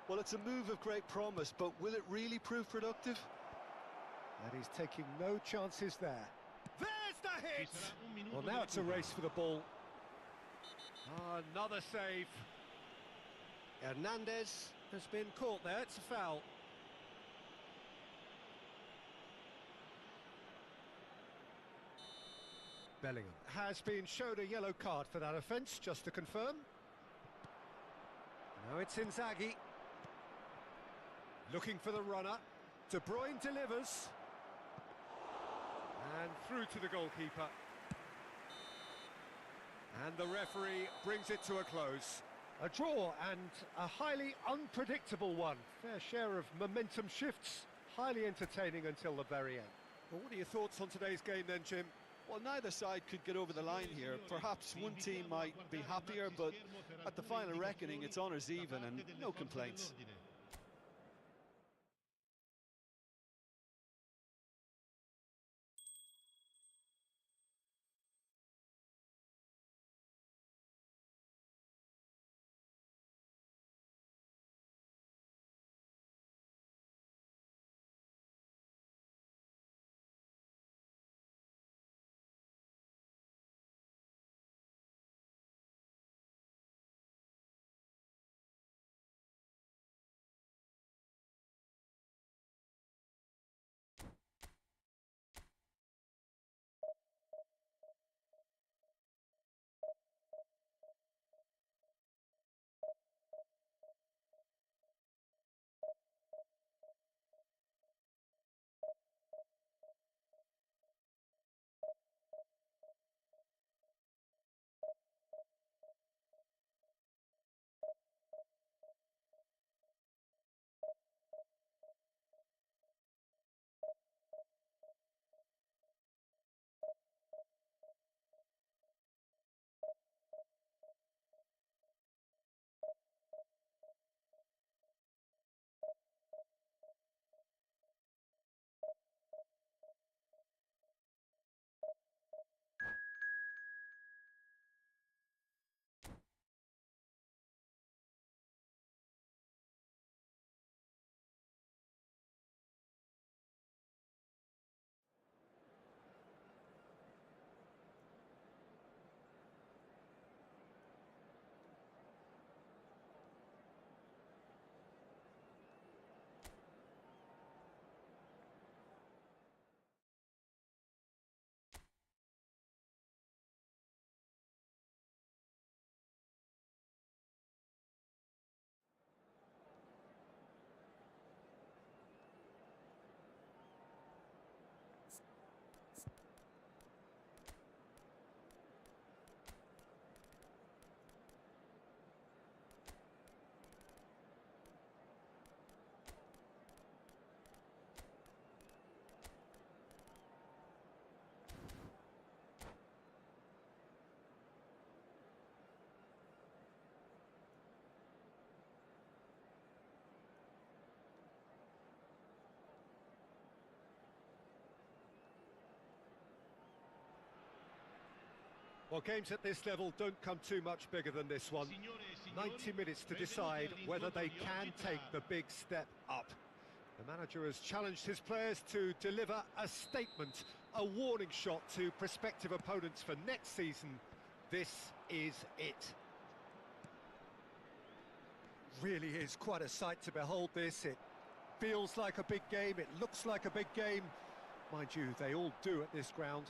Well, it's a move of great promise, but will it really prove productive? And he's taking no chances there. There's the hit! Well, now it's a race for the ball. Another save. Hernandez has been caught there, it's a foul. Bellingham has been showed a yellow card for that offence, just to confirm. Now it's Inzaghi. Looking for the runner. De Bruyne delivers. And through to the goalkeeper. And the referee brings it to a close. A draw and a highly unpredictable one. Fair share of momentum shifts. Highly entertaining until the very end. Well, what are your thoughts on today's game then, Jim? Well, neither side could get over the line here. Perhaps one team might be happier, but at the final reckoning, it's honours even and no complaints. Well, games at this level don't come too much bigger than this one. 90 minutes to decide whether they can take the big step up. The manager has challenged his players to deliver a statement, a warning shot to prospective opponents for next season. This is it. Really is quite a sight to behold this. It feels like a big game, it looks like a big game. Mind you, they all do at this ground.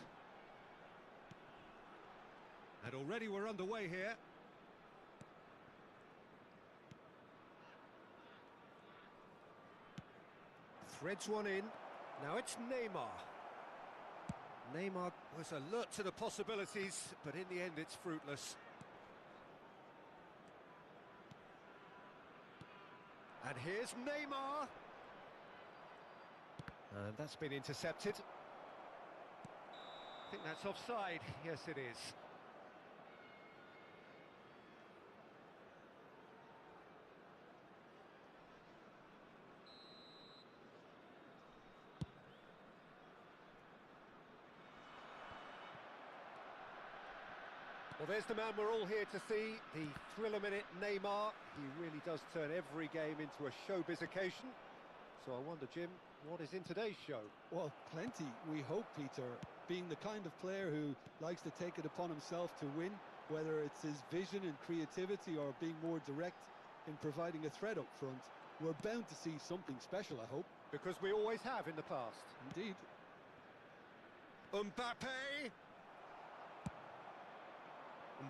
And already we're underway here. Threads one in. Now it's Neymar. Neymar was alert to the possibilities, but in the end it's fruitless. And here's Neymar. And that's been intercepted. I think that's offside. Yes, it is. Well, there's the man we're all here to see, the thriller-minute Neymar. He really does turn every game into a showbiz occasion. So I wonder, Jim, what is in today's show? Well, plenty, we hope, Peter. Being the kind of player who likes to take it upon himself to win, whether it's his vision and creativity or being more direct in providing a threat up front, we're bound to see something special, I hope. Because we always have in the past. Indeed. Mbappe!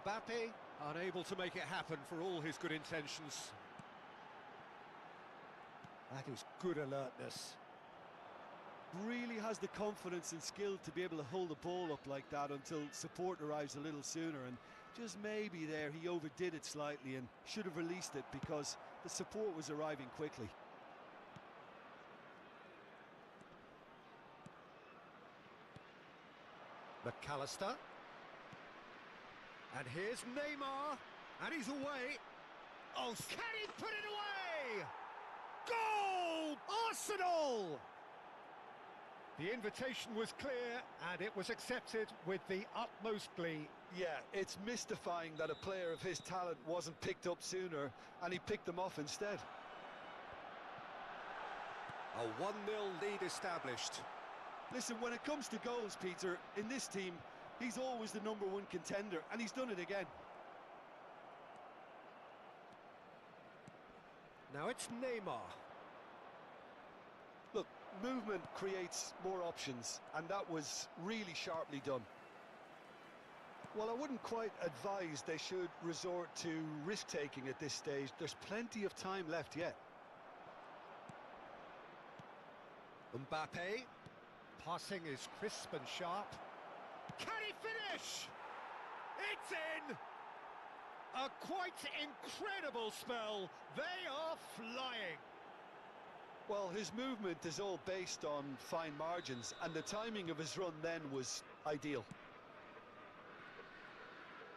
Mbappe, unable to make it happen for all his good intentions. That is good alertness. Really has the confidence and skill to be able to hold the ball up like that until support arrives a little sooner, and just maybe there he overdid it slightly and should have released it because the support was arriving quickly. McAllister. And here's Neymar, and he's away. Oh, can he put it away? Goal! Arsenal! The invitation was clear, and it was accepted with the utmost glee. Yeah, it's mystifying that a player of his talent wasn't picked up sooner, and he picked them off instead. A 1-0 lead established. Listen, when it comes to goals, Peter, in this team, he's always the #1 contender, and he's done it again. Now it's Neymar. Look, movement creates more options, and that was really sharply done. Well, I wouldn't quite advise they should resort to risk-taking at this stage. There's plenty of time left yet. Mbappe. Passing is crisp and sharp. Can he finish? It's in! A quite incredible spell. They are flying. Well, his movement is all based on fine margins, and the timing of his run then was ideal.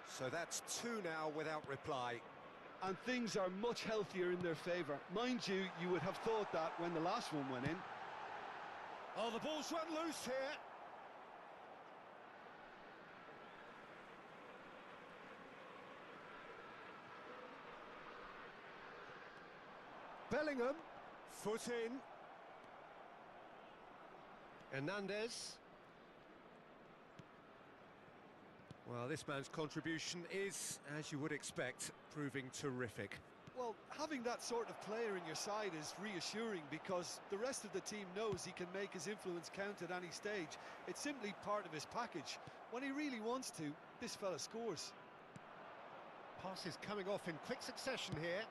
So that's 2 now without reply. And things are much healthier in their favour. Mind you, you would have thought that when the last one went in. Oh, the ball's run loose here. Bellingham, foot in. Hernandez. Well, this man's contribution is, as you would expect, proving terrific. Well, having that sort of player in your side is reassuring because the rest of the team knows he can make his influence count at any stage. It's simply part of his package. When he really wants to, this fella scores. Pass is coming off in quick succession here.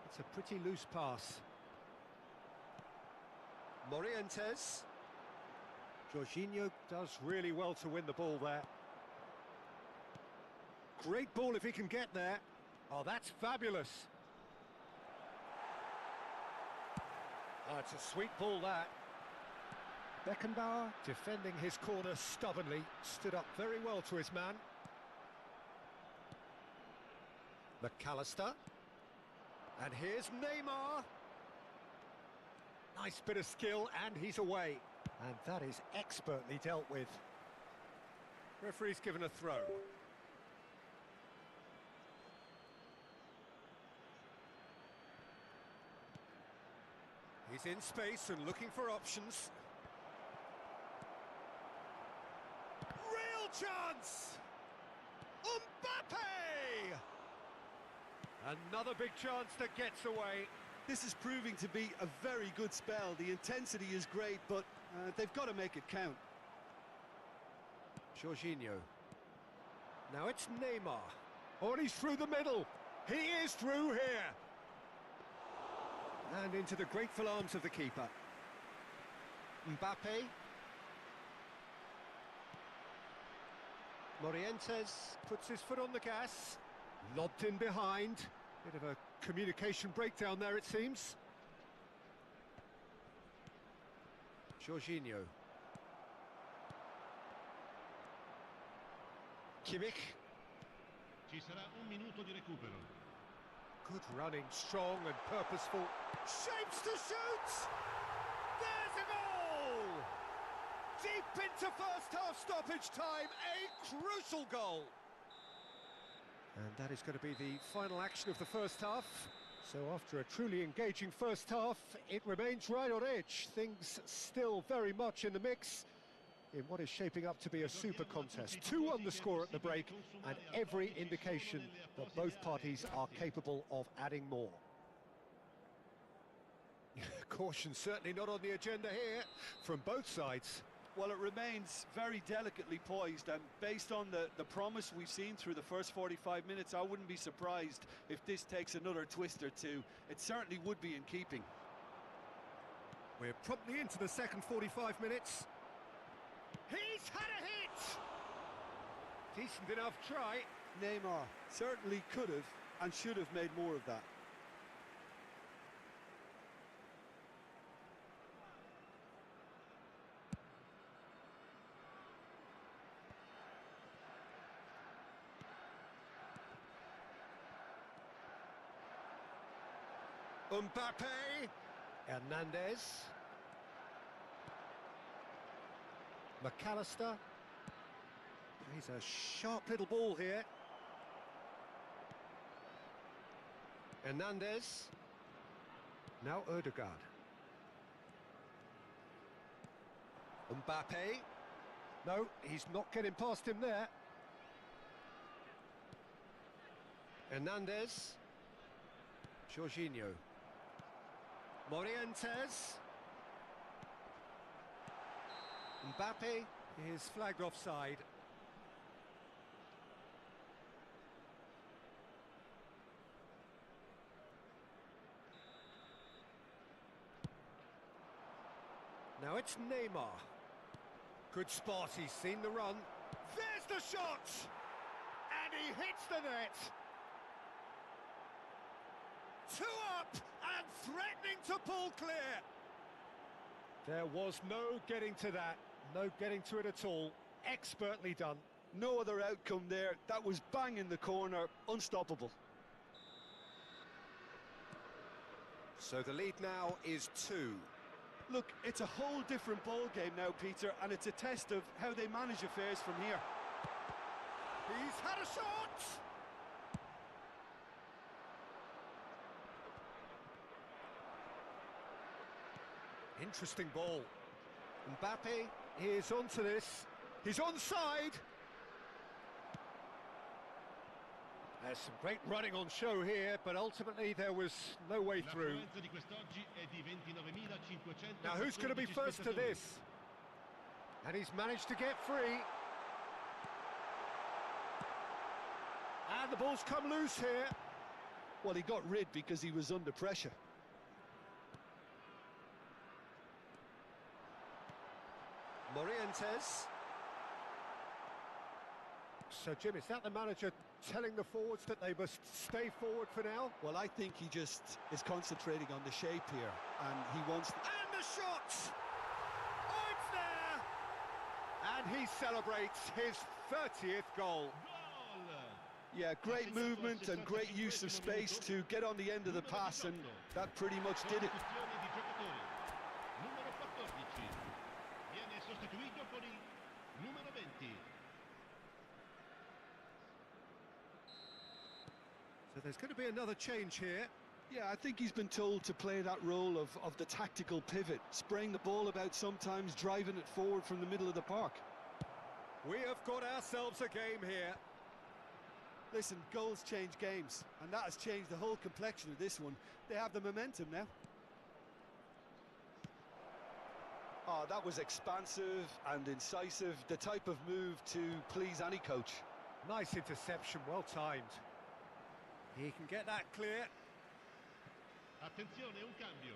It's a pretty loose pass. Morientes. Jorginho does really well to win the ball there. Great ball if he can get there. Oh, that's fabulous. Oh, it's a sweet ball, that. Beckenbauer, defending his corner stubbornly, stood up very well to his man. McAllister. And here's Neymar. Nice bit of skill, and he's away. And that is expertly dealt with. Referee's given a throw. He's in space and looking for options. Real chance! Mbappe! Another big chance that gets away. This is proving to be a very good spell. The intensity is great, but they've got to make it count. Jorginho. Now it's Neymar. Oh, and he's through the middle. He is through here. And into the grateful arms of the keeper. Mbappe. Morientes puts his foot on the gas. Lobbed in behind. Bit of a communication breakdown there, it seems. Jorginho. Kimmich. Ci sarà un minuto di recupero. Good running, strong and purposeful. Shapes to shoot! There's a goal! Deep into first half stoppage time, a crucial goal! And that is going to be the final action of the first half. So after a truly engaging first half, it remains right on edge. Things still very much in the mix in what is shaping up to be a super contest. 2-1 the score at the break, and every indication that both parties are capable of adding more. Caution certainly not on the agenda here from both sides. Well, it remains very delicately poised, and based on the promise we've seen through the first 45 minutes, I wouldn't be surprised if this takes another twist or two. It certainly would be in keeping. We're promptly into the second 45 minutes. He's had a hit! Decent enough try. Neymar certainly could have and should have made more of that. Mbappe. Hernandez. McAllister. He's a sharp little ball here. Hernandez. Now Odegaard. Mbappe. No, he's not getting past him there. Hernandez. Jorginho. Morientes. Mbappe is flagged offside. Now it's Neymar. Good spot, he's seen the run. There's the shot! And he hits the net! 2 up and threatening to pull clear! There was no getting to that, no getting to it at all. Expertly done. No other outcome there. That was bang in the corner, unstoppable. So the lead now is 2. Look, it's a whole different ball game now, Peter, and it's a test of how they manage affairs from here. He's had a shot! Interesting ball. Mbappe is onto this. He's onside. There's some great running on show here, but ultimately there was no way through. Now who's going to be first to this? And he's managed to get free. And the ball's come loose here. Well, he got rid because he was under pressure. Morientes. So, Jim, is that the manager telling the forwards that they must stay forward for now? Well, I think he just is concentrating on the shape here, and he wants... And the shot! Oh, it's there! And he celebrates his 30th goal. Yeah, great movement and great use of space to get on the end of the pass, and that pretty much did it. So there's going to be another change here. Yeah, I think he's been told to play that role of the tactical pivot, spraying the ball about sometimes, driving it forward from the middle of the park. We have got ourselves a game here. Listen, goals change games, and that has changed the whole complexion of this one. They have the momentum now. Oh, that was expansive and incisive, the type of move to please any coach. Nice interception, well timed. He can get that clear. Attenzione, un cambio.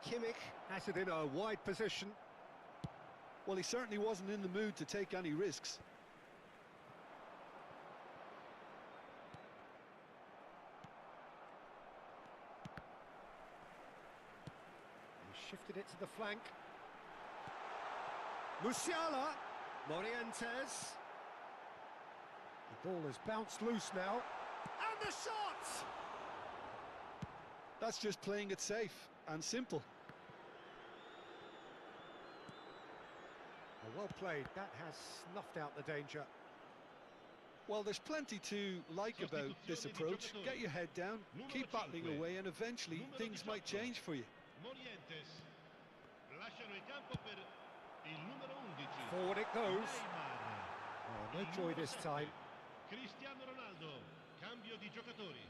Kimmich has it in a wide position. Well, he certainly wasn't in the mood to take any risks. He shifted it to the flank. Musiala, Morientes. The ball has bounced loose now. And the shot! That's just playing it safe and simple. Well played, that has snuffed out the danger. Well, there's plenty to like about this approach. Get your head down, keep battling away, and eventually things might change for you. Morientes. Lasciano il campo per il numero 11. Forward it goes. Neymar. Oh, no joy this time. Cristiano Ronaldo. Cambio di giocatori.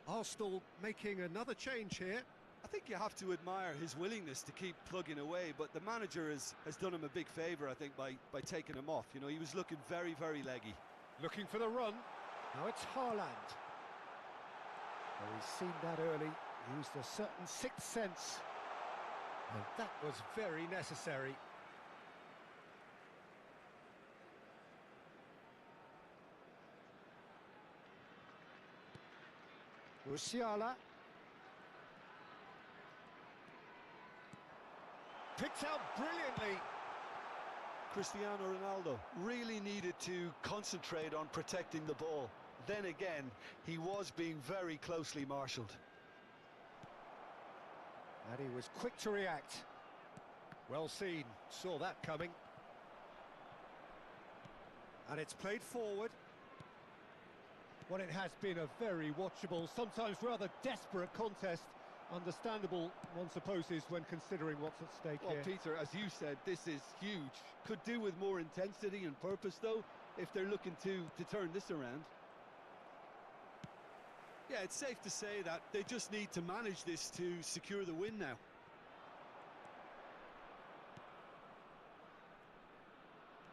Arsenal making another change here. I think you have to admire his willingness to keep plugging away, but the manager has done him a big favour, I think, by taking him off. You know, he was looking very, very leggy. Looking for the run. Now it's Haaland. Well, he's seen that early, used a certain sixth sense. And that was very necessary. Musiala. Picked out brilliantly. Cristiano Ronaldo really needed to concentrate on protecting the ball. Then again, he was being very closely marshalled. And he was quick to react. Well seen, saw that coming. And it's played forward. Well, it has been a very watchable, sometimes rather desperate contest. Understandable, one supposes, when considering what's at stake Well, here. Peter, as you said, this is huge. Could do with more intensity and purpose, though, if they're looking to turn this around. Yeah, it's safe to say that they just need to manage this to secure the win now.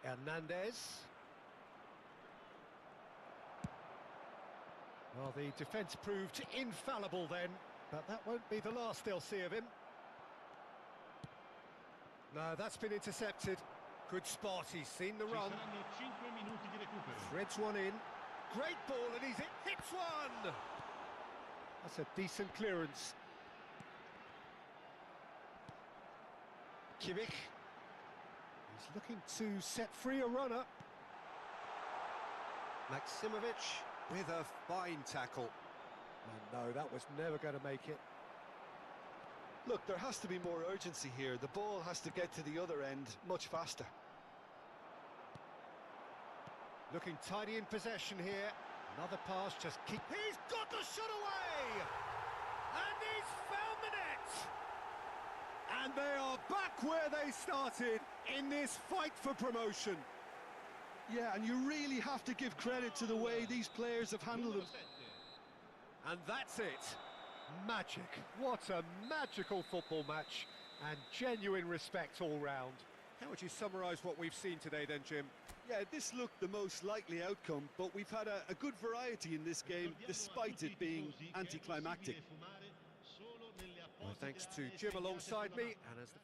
Hernandez. Well, the defence proved infallible then, but that won't be the last they'll see of him. No, that's been intercepted. Good spot, he's seen the Ci run. saranno 5 minuti di recupero. Threads one in. Great ball, and hits one! That's a decent clearance. Kimmich. He's looking to set free a runner. Maximovic with a fine tackle. And no, that was never going to make it. Look, there has to be more urgency here. The ball has to get to the other end much faster. Looking tidy in possession here. Another pass, just keep... He's got the shot away! And he's found the net! And they are back where they started in this fight for promotion. Yeah, and you really have to give credit to the way these players have handled Numero it. 7. And that's it. Magic. What a magical football match. And genuine respect all round. How would you summarise what we've seen today then, Jim? Yeah, this looked the most likely outcome, but we've had a good variety in this game, despite it being anticlimactic. Well, thanks to Jim alongside me, and as the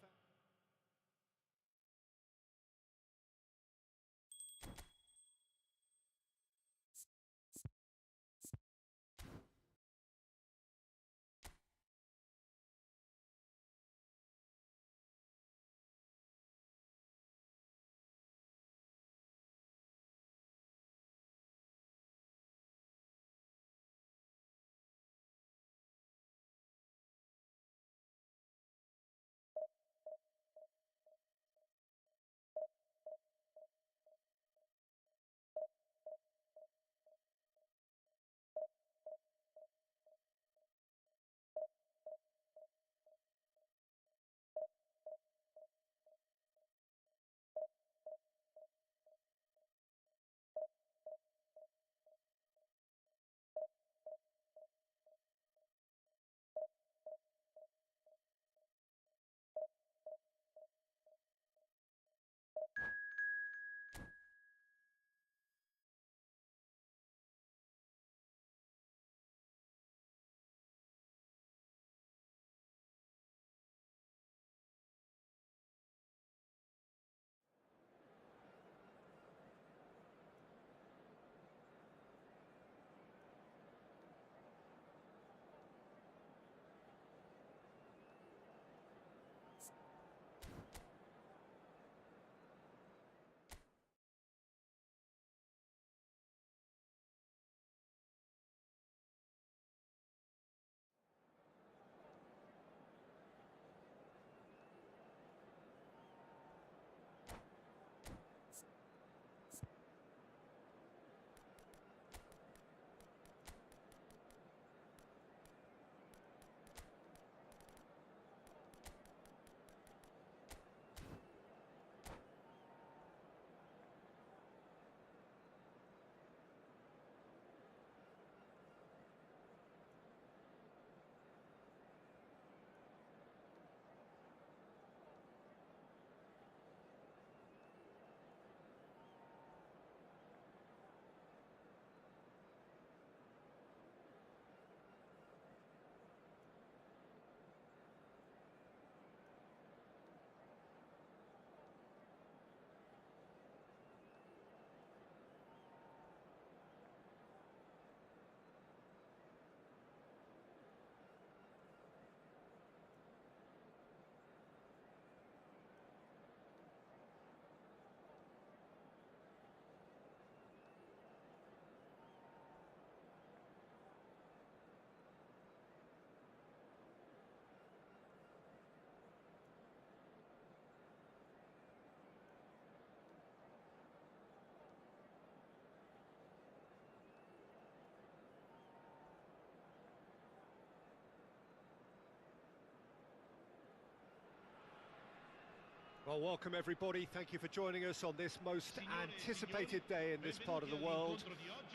Well, welcome everybody. Thank you for joining us on this most anticipated day in this part of the world.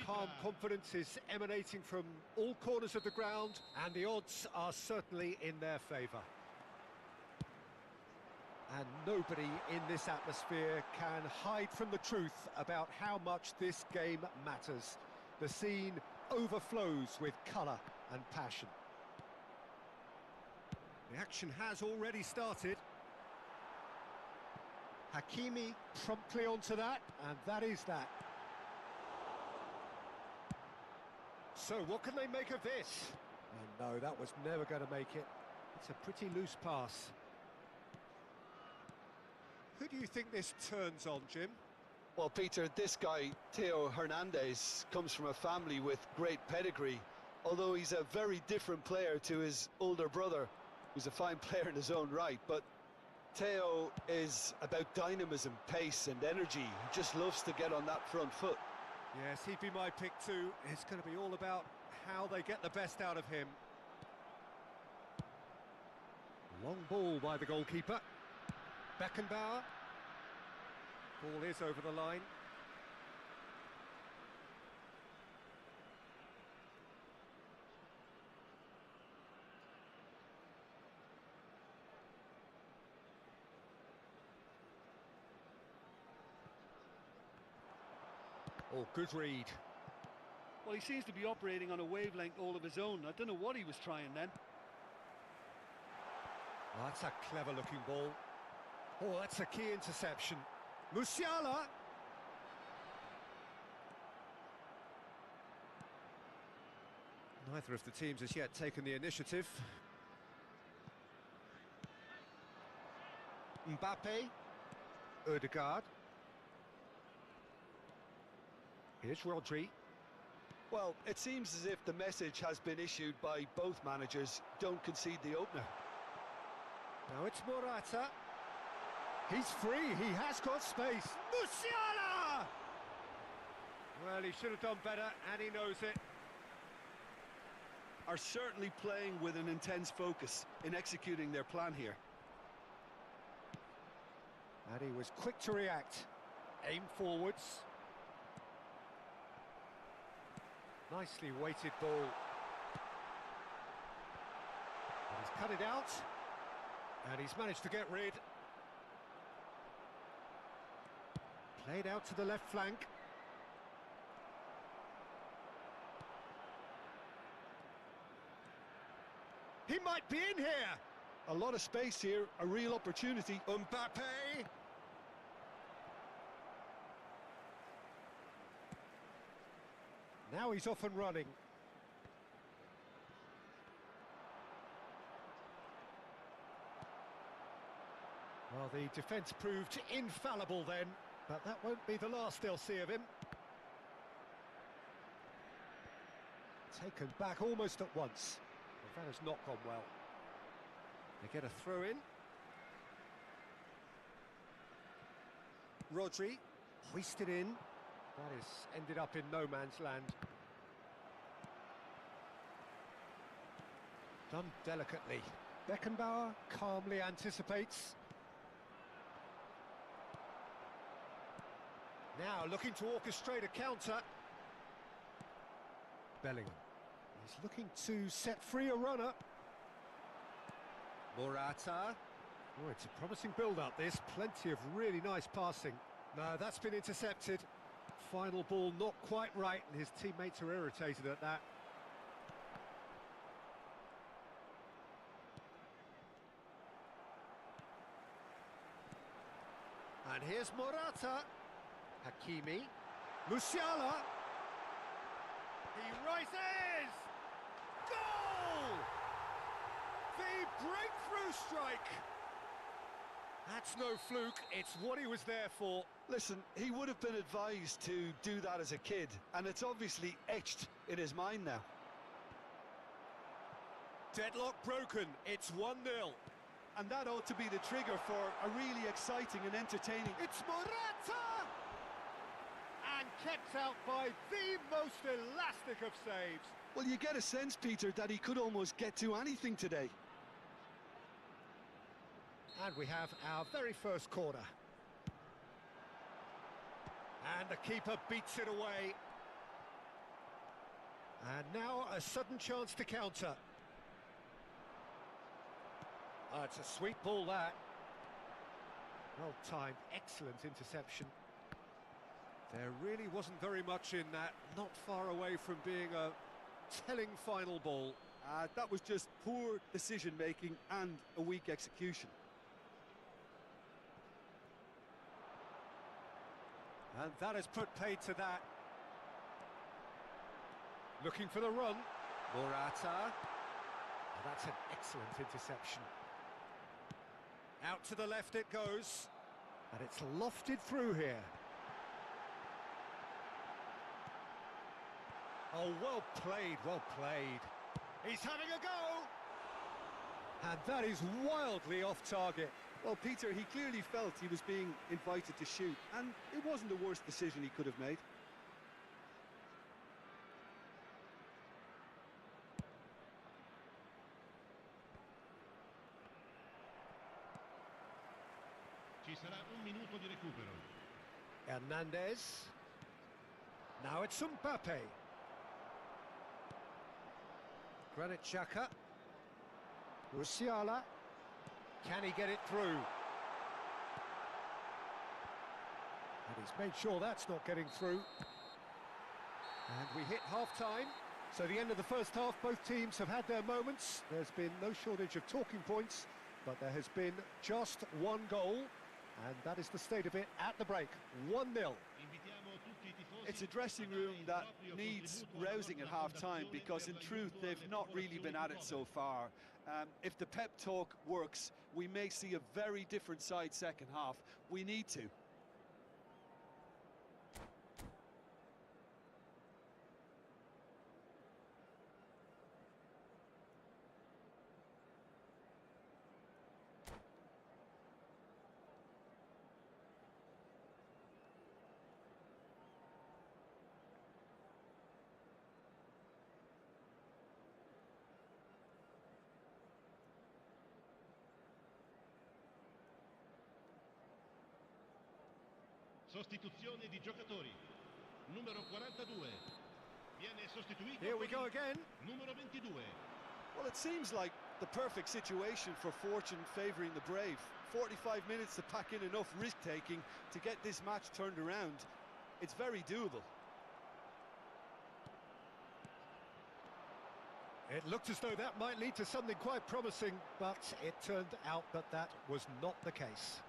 Calm confidence is emanating from all corners of the ground, and the odds are certainly in their favour. And nobody in this atmosphere can hide from the truth about how much this game matters. The scene overflows with colour and passion. The action has already started. Hakimi promptly onto that, and that is that. So what can they make of this? Oh, no, that was never going to make it. It's a pretty loose pass. Who do you think this turns on, Jim? Well, Peter, this guy, Theo Hernandez, comes from a family with great pedigree, although he's a very different player to his older brother, who's a fine player in his own right. But Theo is about dynamism, pace and energy. He just loves to get on that front foot. Yes, he'd be my pick too. It's going to be all about how they get the best out of him. Long ball by the goalkeeper. Beckenbauer. Ball is over the line. Oh, good read. Well, he seems to be operating on a wavelength all of his own. I don't know what he was trying then. Oh, that's a clever looking ball. Oh, that's a key interception. Musiala. Neither of the teams has yet taken the initiative. Mbappe. Odegaard. Here's Rodri. Well, it seems as if the message has been issued by both managers: don't concede the opener. Now it's Morata. He's free, he has got space. Musiala! Well, he should have done better, and he knows it. Are certainly playing with an intense focus in executing their plan here. And he was quick to react. Aim forwards. Nicely weighted ball. And he's cut it out. And he's managed to get rid. Played out to the left flank. He might be in here. A lot of space here, a real opportunity. Mbappe. Now he's off and running. Well, the defence proved infallible then, but that won't be the last they'll see of him. Taken back almost at once. Well, that has not gone well. They get a throw in. Rodri, hoisted in. That has ended up in no man's land. Done delicately. Beckenbauer calmly anticipates. Now looking to orchestrate a counter. Bellingham. He's looking to set free a runner. Morata. Oh, it's a promising build-up this. Plenty of really nice passing. No, that's been intercepted. Final ball not quite right, and his teammates are irritated at that. And here's Morata. Hakimi. Musiala. He rises! Goal! The breakthrough strike! That's no fluke, it's what he was there for. Listen, he would have been advised to do that as a kid, and it's obviously etched in his mind now. Deadlock broken, it's 1-0. And that ought to be the trigger for a really exciting and entertaining... It's Morata! And kept out by the most elastic of saves. Well, you get a sense, Peter, that he could almost get to anything today. And we have our very first corner. And the keeper beats it away. And now a sudden chance to counter. Oh, it's a sweet ball, that. Well timed, excellent interception. There really wasn't very much in that, not far away from being a telling final ball. That was just poor decision-making and a weak execution. And that has put paid to that. Looking for the run. Morata. Oh, that's an excellent interception. Out to the left it goes. And it's lofted through here. Oh, well played, well played. He's having a go! And that is wildly off target. Well, Peter, he clearly felt he was being invited to shoot, and it wasn't the worst decision he could have made. Ci sarà un minuto di recupero. Hernandez. Now it's Mbappe. Granit Xhaka. Sosial. Can he get it through? And he's made sure that's not getting through. And we hit half-time. So the end of the first half, both teams have had their moments. There's been no shortage of talking points, but there has been just one goal. And that is the state of it at the break, 1-0. It's a dressing room that needs rousing at half-time because, in truth, they've not really been at it so far. If the pep talk works, we may see a very different side second half. We need to. Sostituzione di giocatori. Numero 42. Viene sostituito. Here we go again. Numero 22. Well, it seems like the perfect situation for fortune favouring the brave. 45 minutes to pack in enough risk-taking to get this match turned around. It's very doable. It looked as though that might lead to something quite promising, but it turned out that that was not the case.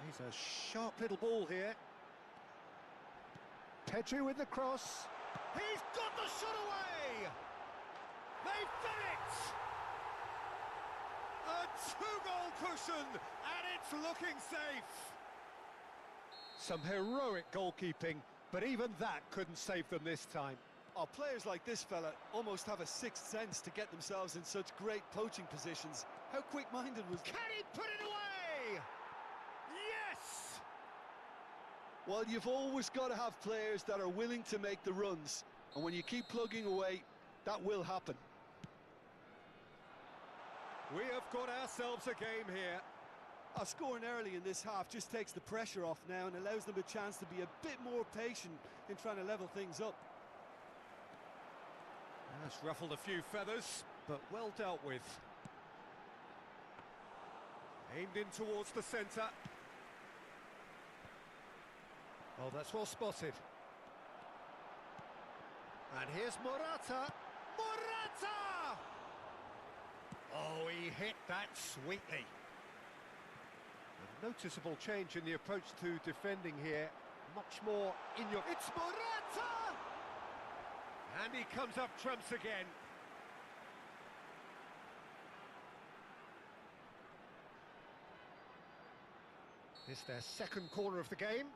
He's a sharp little ball here. Pedri with the cross. He's got the shot away! They've done it! A two-goal cushion, and it's looking safe. Some heroic goalkeeping, but even that couldn't save them this time. Oh, players like this fella almost have a sixth sense to get themselves in such great poaching positions. How quick-minded was... Can he put it away? Yes! Well, you've always got to have players that are willing to make the runs. And when you keep plugging away, that will happen. We have got ourselves a game here. Scoring early in this half just takes the pressure off now and allows them a chance to be a bit more patient in trying to level things up. That's ruffled a few feathers, but well dealt with. Aimed in towards the centre. Oh, that's well spotted. And here's Morata. Morata! Oh, he hit that sweetly. A noticeable change in the approach to defending here. Much more in your... It's Morata! And he comes up trumps again. It's their second corner of the game.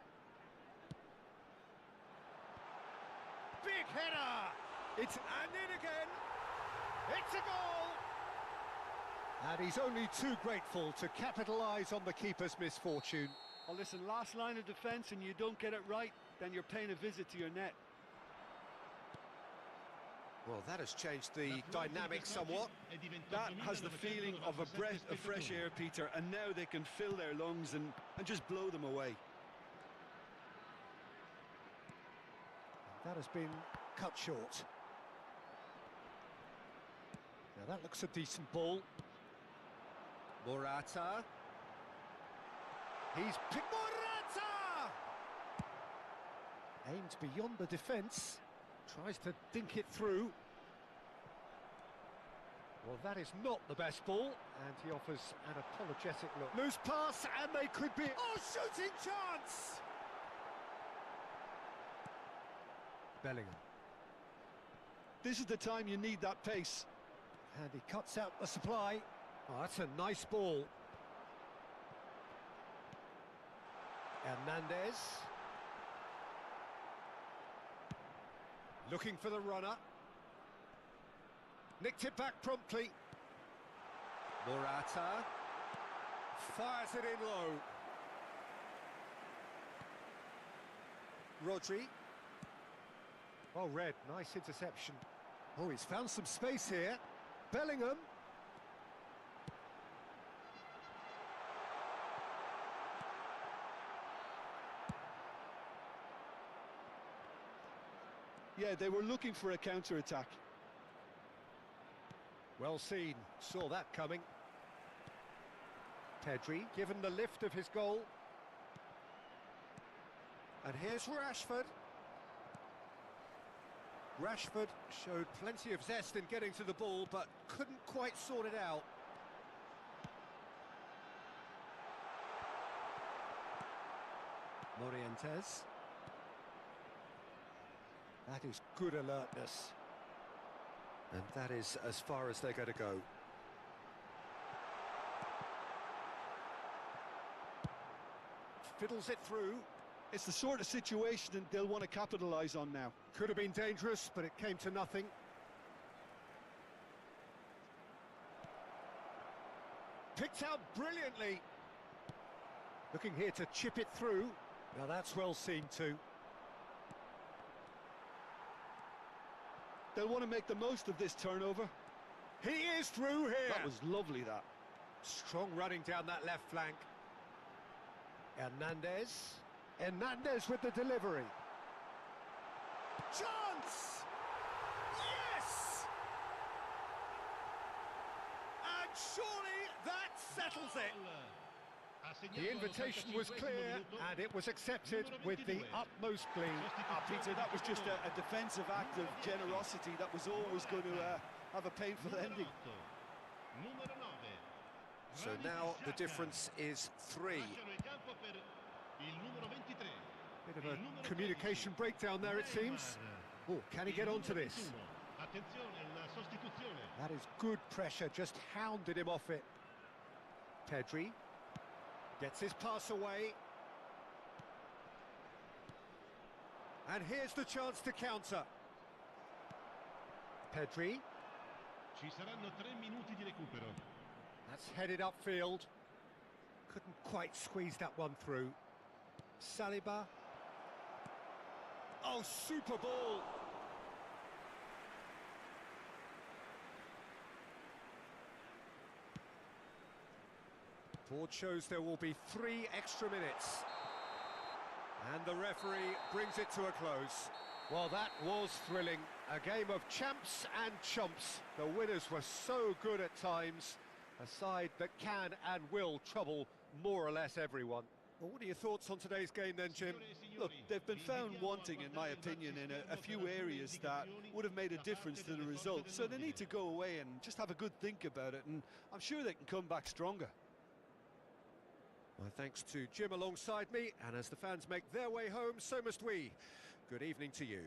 Big header! It's and in again. It's a goal! And he's only too grateful to capitalise on the keeper's misfortune. Well, listen, last line of defence and you don't get it right, then you're paying a visit to your net. Well, that has changed the dynamic somewhat. That has the feeling of a breath of fresh air, Peter, and now they can fill their lungs and just blow them away. That has been cut short. Now that looks a decent ball. Morata. He's picked Morata! Aimed beyond the defence. Tries to dink it through. Well, that is not the best ball, and he offers an apologetic look. Loose pass, and they could be... Oh, shooting chance! Bellingham. This is the time you need that pace. And he cuts out the supply. Oh, that's a nice ball. Hernandez. Looking for the runner. Nicked it back promptly. Morata. Fires it in low. Rodri. Oh, Red, nice interception. Oh, he's found some space here. Bellingham. Yeah, they were looking for a counter-attack. Well seen, saw that coming. Pedri, given the lift of his goal. And here's Rashford. Rashford showed plenty of zest in getting to the ball, but couldn't quite sort it out. Morientes. That is good alertness. And that is as far as they're going to go. Fiddles it through. It's the sort of situation that they'll want to capitalise on now. Could have been dangerous, but it came to nothing. Picked out brilliantly. Looking here to chip it through. Now that's well seen too. They'll want to make the most of this turnover. He is through here. That was lovely, that. Strong running down that left flank. Hernandez. Hernandez with the delivery. Chance! Yes! And surely that settles it. The invitation was clear, and it was accepted with the utmost glee. Peter, that was just a defensive act of generosity that was always going to have a painful ending. So now the difference is 3. Bit of a communication breakdown there, it seems. Oh, can he get onto this? That is good pressure, just hounded him off it. Pedri gets his pass away. And here's the chance to counter. Pedri. Ci saranno 3 minuti di recupero. That's headed upfield. Couldn't quite squeeze that one through. Saliba. Oh, super ball. Board shows there will be 3 extra minutes. And the referee brings it to a close. Well, that was thrilling. A game of champs and chumps. The winners were so good at times. A side that can and will trouble more or less everyone. Well, what are your thoughts on today's game then, Jim? Look, they've been found wanting, in my opinion, in a few areas that would have made a difference to the result. So they need to go away and just have a good think about it, and I'm sure they can come back stronger. My thanks to Jim alongside me, and as the fans make their way home, so must we. Good evening to you.